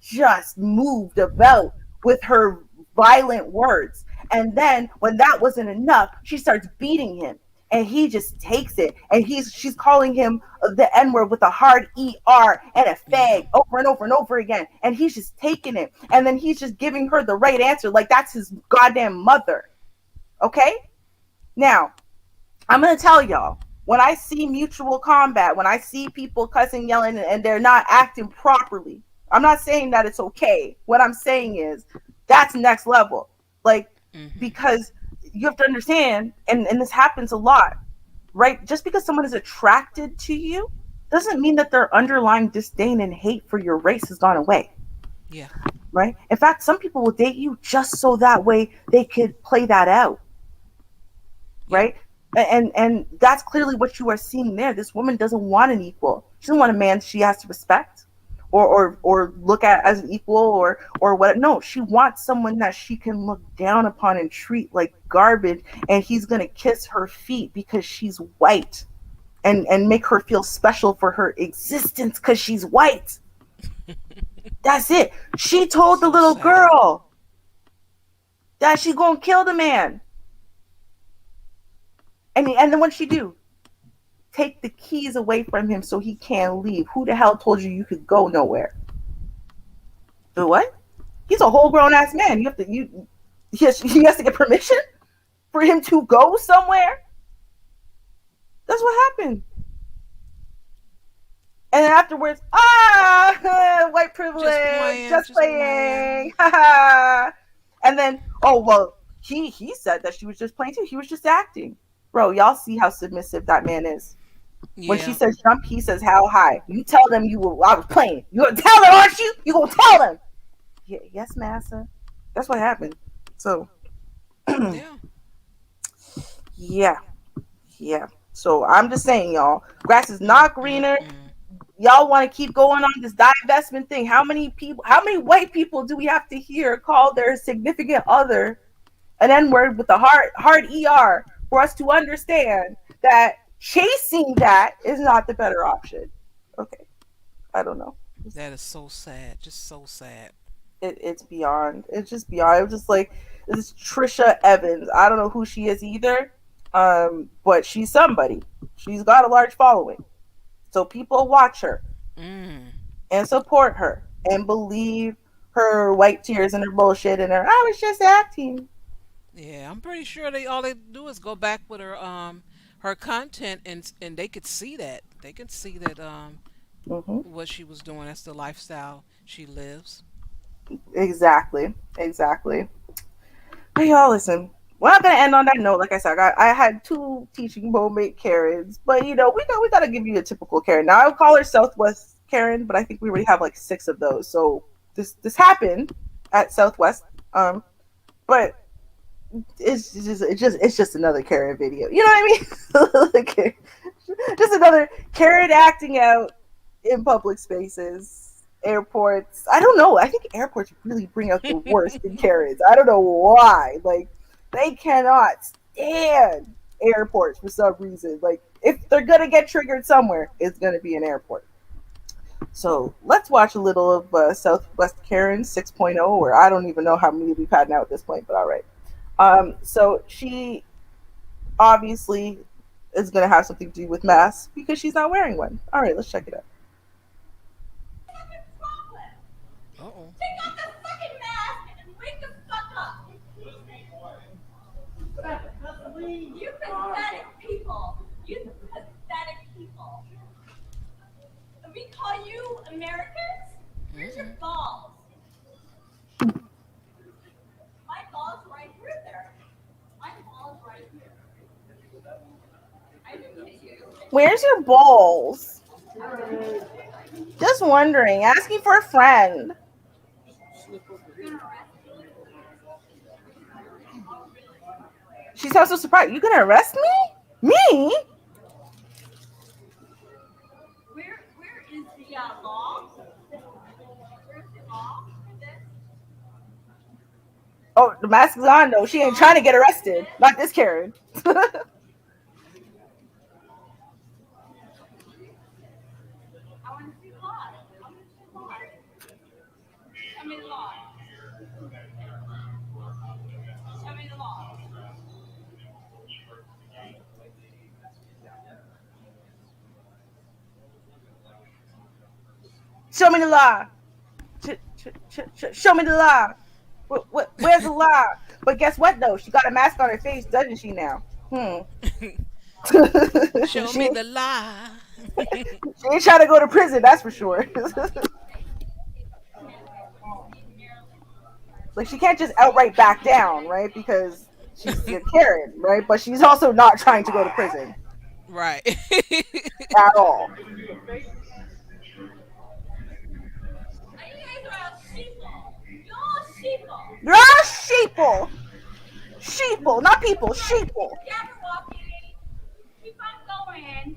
moved about with her violent words. And then when that wasn't enough, she starts beating him, and he just takes it, and she's calling him the N-word with a hard ER and a fag over and over and over again, and he's just taking it, and then he's just giving her the right answer like that's his goddamn mother. Okay? Now, I'm gonna tell y'all, when I see mutual combat, when I see people cussing, yelling, and they're not acting properly, I'm not saying that it's okay. What I'm saying is that's next level. Like, because you have to understand, and this happens a lot, right? Just because someone is attracted to you doesn't mean that their underlying disdain and hate for your race has gone away. Yeah. Right? In fact, some people will date you just so that way they could play that out. Right? And that's clearly what you are seeing there. This woman doesn't want an equal. She doesn't want a man she has to respect or look at as an equal or what. No, she wants someone that she can look down upon and treat like garbage, and he's gonna kiss her feet because she's white and make her feel special for her existence because she's white. That's it. She told the little girl that she gonna kill the man. And then what she do? take the keys away from him so he can't leave. Who the hell told you you could go nowhere? The what? He's a whole grown ass man. He has to get permission for him to go somewhere. That's what happened. And then afterwards, white privilege, just playing, haha. And then, oh well, he said that she was just playing too. He was just acting, bro. Y'all see how submissive that man is. When she says jump, he says how high. You tell them I was playing. You gonna tell them, aren't you? You gonna tell them? Yeah, yes, massa. That's what happened. So, yeah. So I'm just saying, y'all, grass is not greener. Y'all want to keep going on this divestment thing. How many white people do we have to hear call their significant other an N-word with a hard ER for us to understand that chasing that is not the better option? Okay. I don't know. That is so sad. Just so sad. It's beyond. It's just beyond. It was just like, this is Trisha Evans. I don't know who she is either. But she's somebody. She's got a large following. So people watch her and support her and believe her white tears and her bullshit and I was just acting. Yeah, I'm pretty sure all they do is go back with her content and they could see that. They can see that what she was doing. That's the lifestyle she lives. Exactly. But y'all listen. We're not gonna end on that note. Like I said, I had 2 teaching moment Karens, but we gotta give you a typical Karen. Now I would call her Southwest Karen, but I think we already have like 6 of those. So this happened at Southwest, but it's just another Karen video. You know what I mean? Like, just another Karen acting out in public spaces, airports. I don't know. I think airports really bring out the worst in Karens. I don't know why. Like, they cannot stand airports for some reason. Like, if they're gonna get triggered somewhere, it's gonna be an airport. So let's watch a little of Southwest Karen 6.0, or I don't even know how many we've had now at this point, but all right. So she obviously is gonna have something to do with masks because she's not wearing one. All right, let's check it out. Uh-oh. Take off the fucking mask and wake the fuck up. You pathetic people. You pathetic people. And we call you Americans? Where's your balls? My balls right here, there. My balls right here. I didn't hit you. Where's your balls? Just wondering. Asking for a friend. She sounds so surprised. You gonna arrest me? Me? Where is the law? Where's the law for this? Oh, the mask is on though. She ain't trying to get arrested. Not this Karen. I want to see law. Show me the law. Show me the law. Show me the law. Show me the law. Where's the law? But guess what though? She got a mask on her face, doesn't she now? Show me the lie. She ain't trying to go to prison, that's for sure. Like, she can't just outright back down, right? Because she's a Karen, right? But she's also not trying to go to prison. Right. At all. You're all sheeple. Sheeple, not people, sheeple. Keep on going.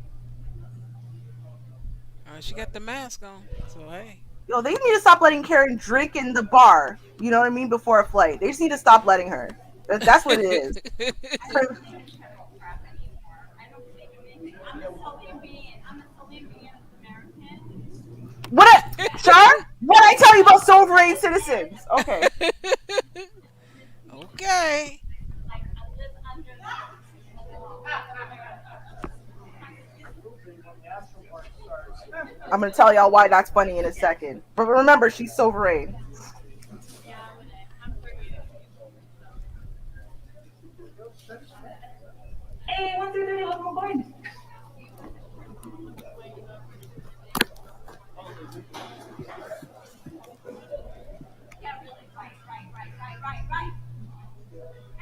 She got the mask on, so hey. Yo, they need to stop letting Karen drink in the bar. You know what I mean? Before a flight, they just need to stop letting her. That's what it is. What? Char? What I tell you about sovereign citizens? Okay. Okay. I'm gonna tell y'all why that's funny in a second. But remember, she's sovereign. Hey, 1 through 3, welcome aboard. Right.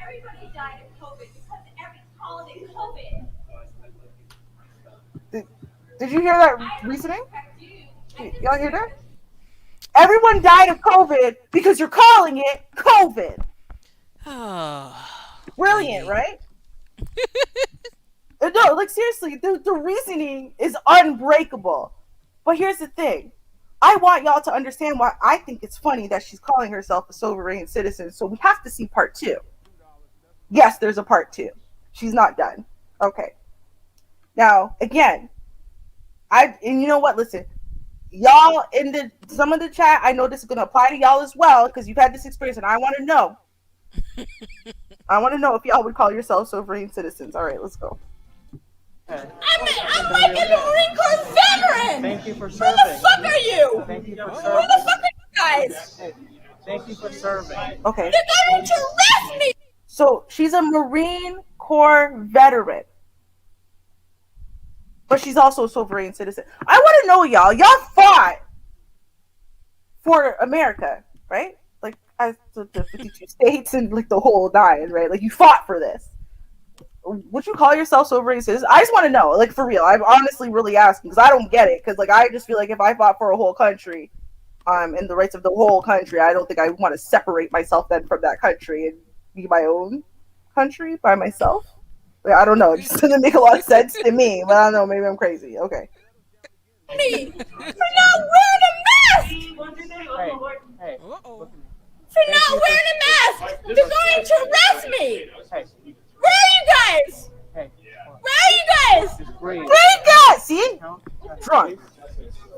Everybody died of COVID because every holiday COVID. Did you hear that reasoning? Y'all hear that? Everyone died of COVID because you're calling it COVID. Oh, Brilliant, right? No, like seriously, the reasoning is unbreakable. But here's the thing. I want y'all to understand why I think it's funny that she's calling herself a sovereign citizen. So we have to see part 2. Yes, there's a part 2. She's not done. Okay. Now, again, and you know what? Listen, y'all in some of the chat, I know this is gonna apply to y'all as well because you've had this experience, and I want to know. I want to know if y'all would call yourselves sovereign citizens. All right, let's go. I'm fucking Marine Corps veteran! Thank you for serving. Who the fuck are you? Thank you for Who serving. the fuck are you guys? Thank you for serving. Okay. You're going to arrest me! So she's a Marine Corps veteran. But she's also a sovereign citizen. I want to know, y'all fought for America, right? Like, as the 52 states and like the whole 9, right? Like, you fought for this. Would you call yourself sovereign citizen? I just want to know, like, for real. I'm honestly really asking because I don't get it. Because, like, I just feel like if I fought for a whole country, and the rights of the whole country, I don't think I want to separate myself then from that country and be my own country by myself. Like, I don't know. It just doesn't make a lot of sense to me. But I don't know. Maybe I'm crazy. Okay. Me for not wearing a mask! Hey. For not wearing a mask! They're going to arrest me! Where are you guys? Where are you guys? Where you guys? See? Drunk.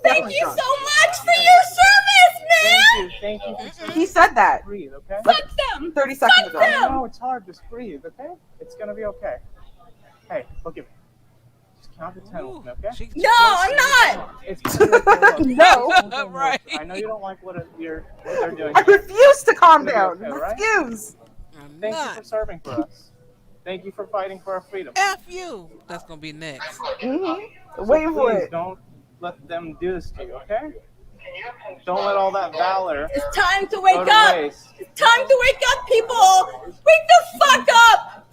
Thank you so much for your service, man! Thank you. He said that. Breathe, okay? Fuck them! 30 seconds ago. I know it's hard. Just breathe, okay? It's gonna be okay. Hey, look at me. Just count to 10 with me, okay? No, I'm not! It's gonna be okay. No. Right. I know you don't like what they're doing. I refuse to calm It's down. gonna be okay, right? Refuse. Thank you for serving for us. Thank you for fighting for our freedom. F you. That's gonna be next. Mm-hmm. Waiting for Please it. don't let them do this to you, okay? Don't let all that valor. It's time to wake go to up! waste. It's time to wake up, people! Wake the fuck up!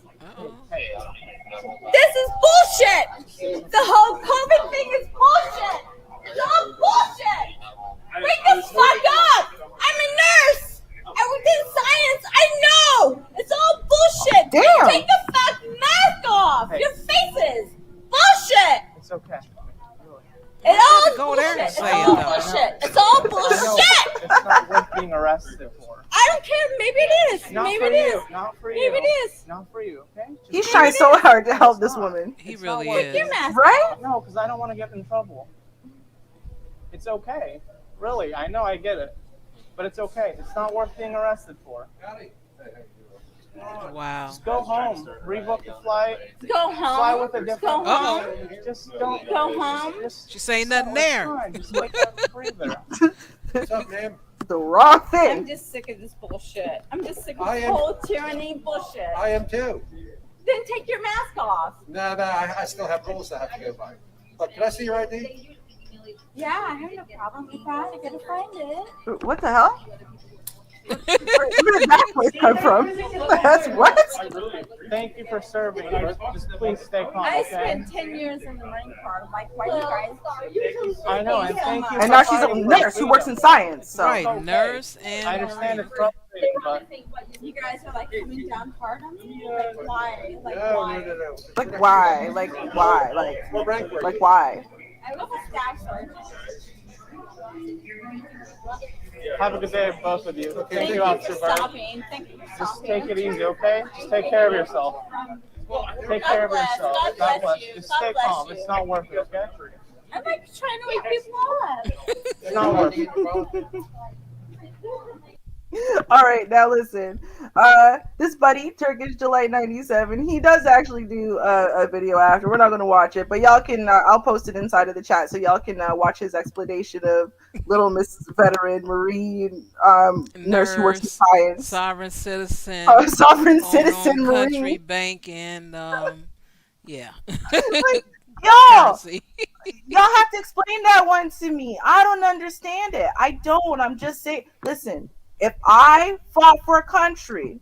This is bullshit! The whole COVID thing is bullshit! It's all bullshit! Wake the fuck up! I'm a nurse! I work in science! I know! It's all bullshit! Damn. Take the fuck mask off! Your faces! Bullshit! It's okay. It all Go bullshit! there and It's say all it, though. bullshit! It's all I know bullshit! it's not worth being arrested for. I don't care. Maybe it is. Not Maybe for it you. is. Not for you. Maybe it is. Not for you, okay? He's trying so hard to help this woman. He It's really not worth is. it. Your mask. Right? No, because I don't want to get in trouble. It's okay. Really, I know I get it. But it's okay. It's not worth being arrested for. Wow. Just go home. Rebook the flight. Go Fly home. with a different Go home. Just don't Go home. Just, She ain't nothing there. fine. Just wake up and breathe. What's up, man? The wrong I'm thing. just sick of this bullshit. I'm just sick of I this am- whole tyranny bullshit. I am too. Then take your mask off. No, I still have rules I have to go by. But can I see your ID? Yeah, I have no problem with that. I gotta find it. What the hell? Where did that place come from? That's what? Thank you for serving. Just please stay calm, I okay? spent 10 years in the Marine Corps. Like, why you guys? I know, and thank you. And for now she's a fighting for nurse who works in freedom. science. So. Right, nurse and I understand Marine. it's frustrating, but You guys are like coming down hard on me? Like, why? Like, No, why? no. Like why? Like why? Like why? I love a stash sergeant. have a good day, both of you. Thank Thank you, you Officer for Bird. stopping. Thank you for Just stopping. take it easy, okay? Just take care of yourself. Take care of yourself. God bless you. Just God stay bless calm. you. It's not worth it, okay? I'm like trying to wake people up. It's not worth it. All right, now listen. This buddy, Turkish Delight 97, he does actually do a video after. We're not gonna watch it, but y'all can. I'll post it inside of the chat so y'all can watch his explanation of Little Miss Veteran Marine nurse who works in Nurse, science, sovereign citizen, sovereign owner on citizen country Marine. bank, and yeah, Like, y'all, currency. y'all have to explain that one to me. I don't understand it. I don't. I'm just saying. Listen, if I fought for a country,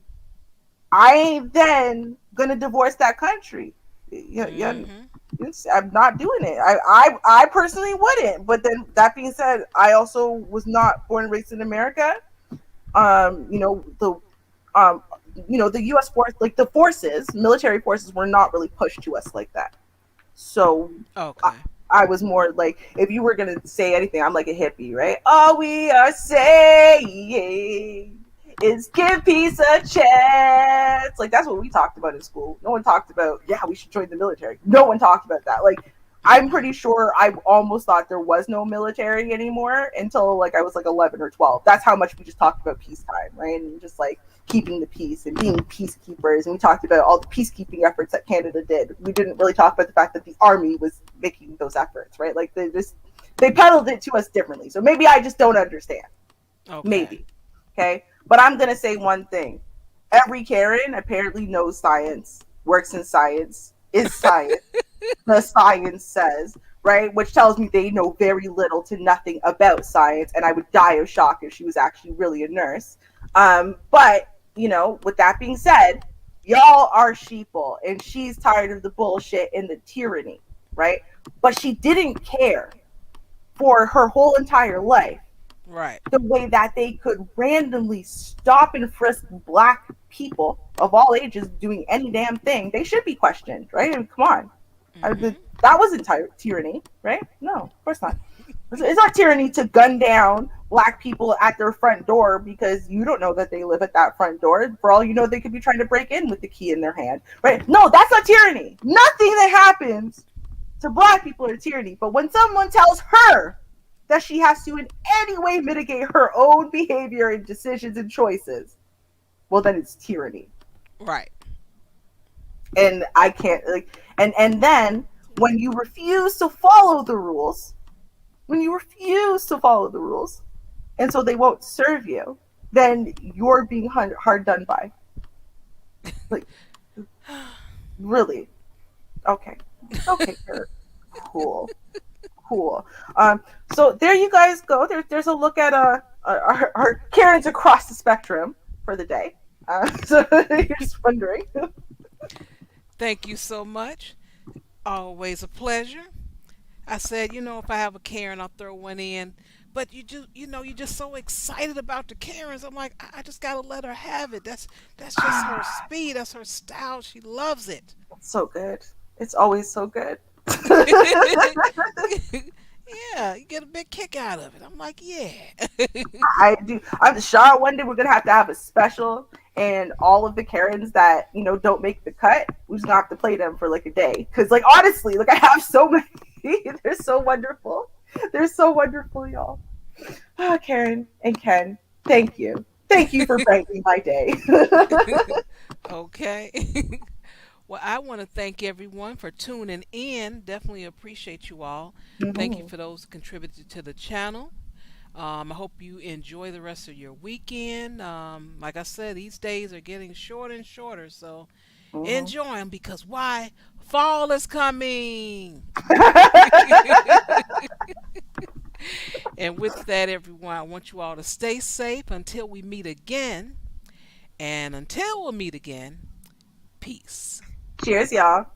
I ain't then gonna divorce that country. I'm not doing it. I personally wouldn't. But then that being said, I also was not born and raised in America. You know the um, the U.S. force, like the forces, military forces, were not really pushed to us like that. So Okay. I was more like, if you were gonna say anything, I'm like a hippie, right? All we are saying is give peace a chance. Like that's what we talked about in school. No one talked about, yeah, we should join the military. No one talked about that. Like I'm pretty sure I almost thought there was no military anymore until like I was like 11 or 12. That's how much we just talked about peacetime, right? And just like keeping the peace and being peacekeepers. And we talked about all the peacekeeping efforts that Canada did. We didn't really talk about the fact that the army was making those efforts, right? Like they peddled it to us differently. So maybe I just don't understand. Okay. Maybe. Okay. But I'm going to say one thing. Every Karen apparently knows science, works in science, is science. The science says, right? Which tells me they know very little to nothing about science. And I would die of shock if she was actually really a nurse. But, with that being said, y'all are sheeple and she's tired of the bullshit and the tyranny, right? But she didn't care for her whole entire life. Right. The way that they could randomly stop and frisk black people of all ages doing any damn thing, they should be questioned, right? I mean, come on. That wasn't tyranny, right? No, of course not. It's not tyranny to gun down black people at their front door because you don't know that they live at that front door. For all you know, they could be trying to break in with the key in their hand, right? No, that's not tyranny. Nothing that happens to black people are tyranny. But when someone tells her that she has to in any way mitigate her own behavior and decisions and choices, well, then it's tyranny. Right. And I can't and then when you refuse to follow the rules, and so they won't serve you, then you're being hard done by. Like, really? Okay, Kurt. Cool. So there you guys go. There's a look at our Karens across the spectrum for the day. So you're just wondering. Thank you so much. Always a pleasure. I said, if I have a Karen, I'll throw one in. But you're just so excited about the Karens. I'm like, I just gotta let her have it. That's just her speed. That's her style. She loves it. It's so good. It's always so good. Yeah, you get a big kick out of it. I'm like, yeah. I do. I'm sure one day we're gonna have a special, and all of the Karens that don't make the cut, we're just gonna have to play them for like a day. Because honestly, I have so many. They're so wonderful. They're so wonderful, y'all. Karen and Ken, thank you for brightening my day. Okay. Well, I want to thank everyone for tuning in. Definitely appreciate you all. Thank you for those who contributed to the channel. I hope you enjoy the rest of your weekend. Like I said, these days are getting shorter and shorter, so enjoy them because why? Fall is coming. And with that, everyone, I want you all to stay safe until we meet again. And until we meet again, peace. Cheers, y'all.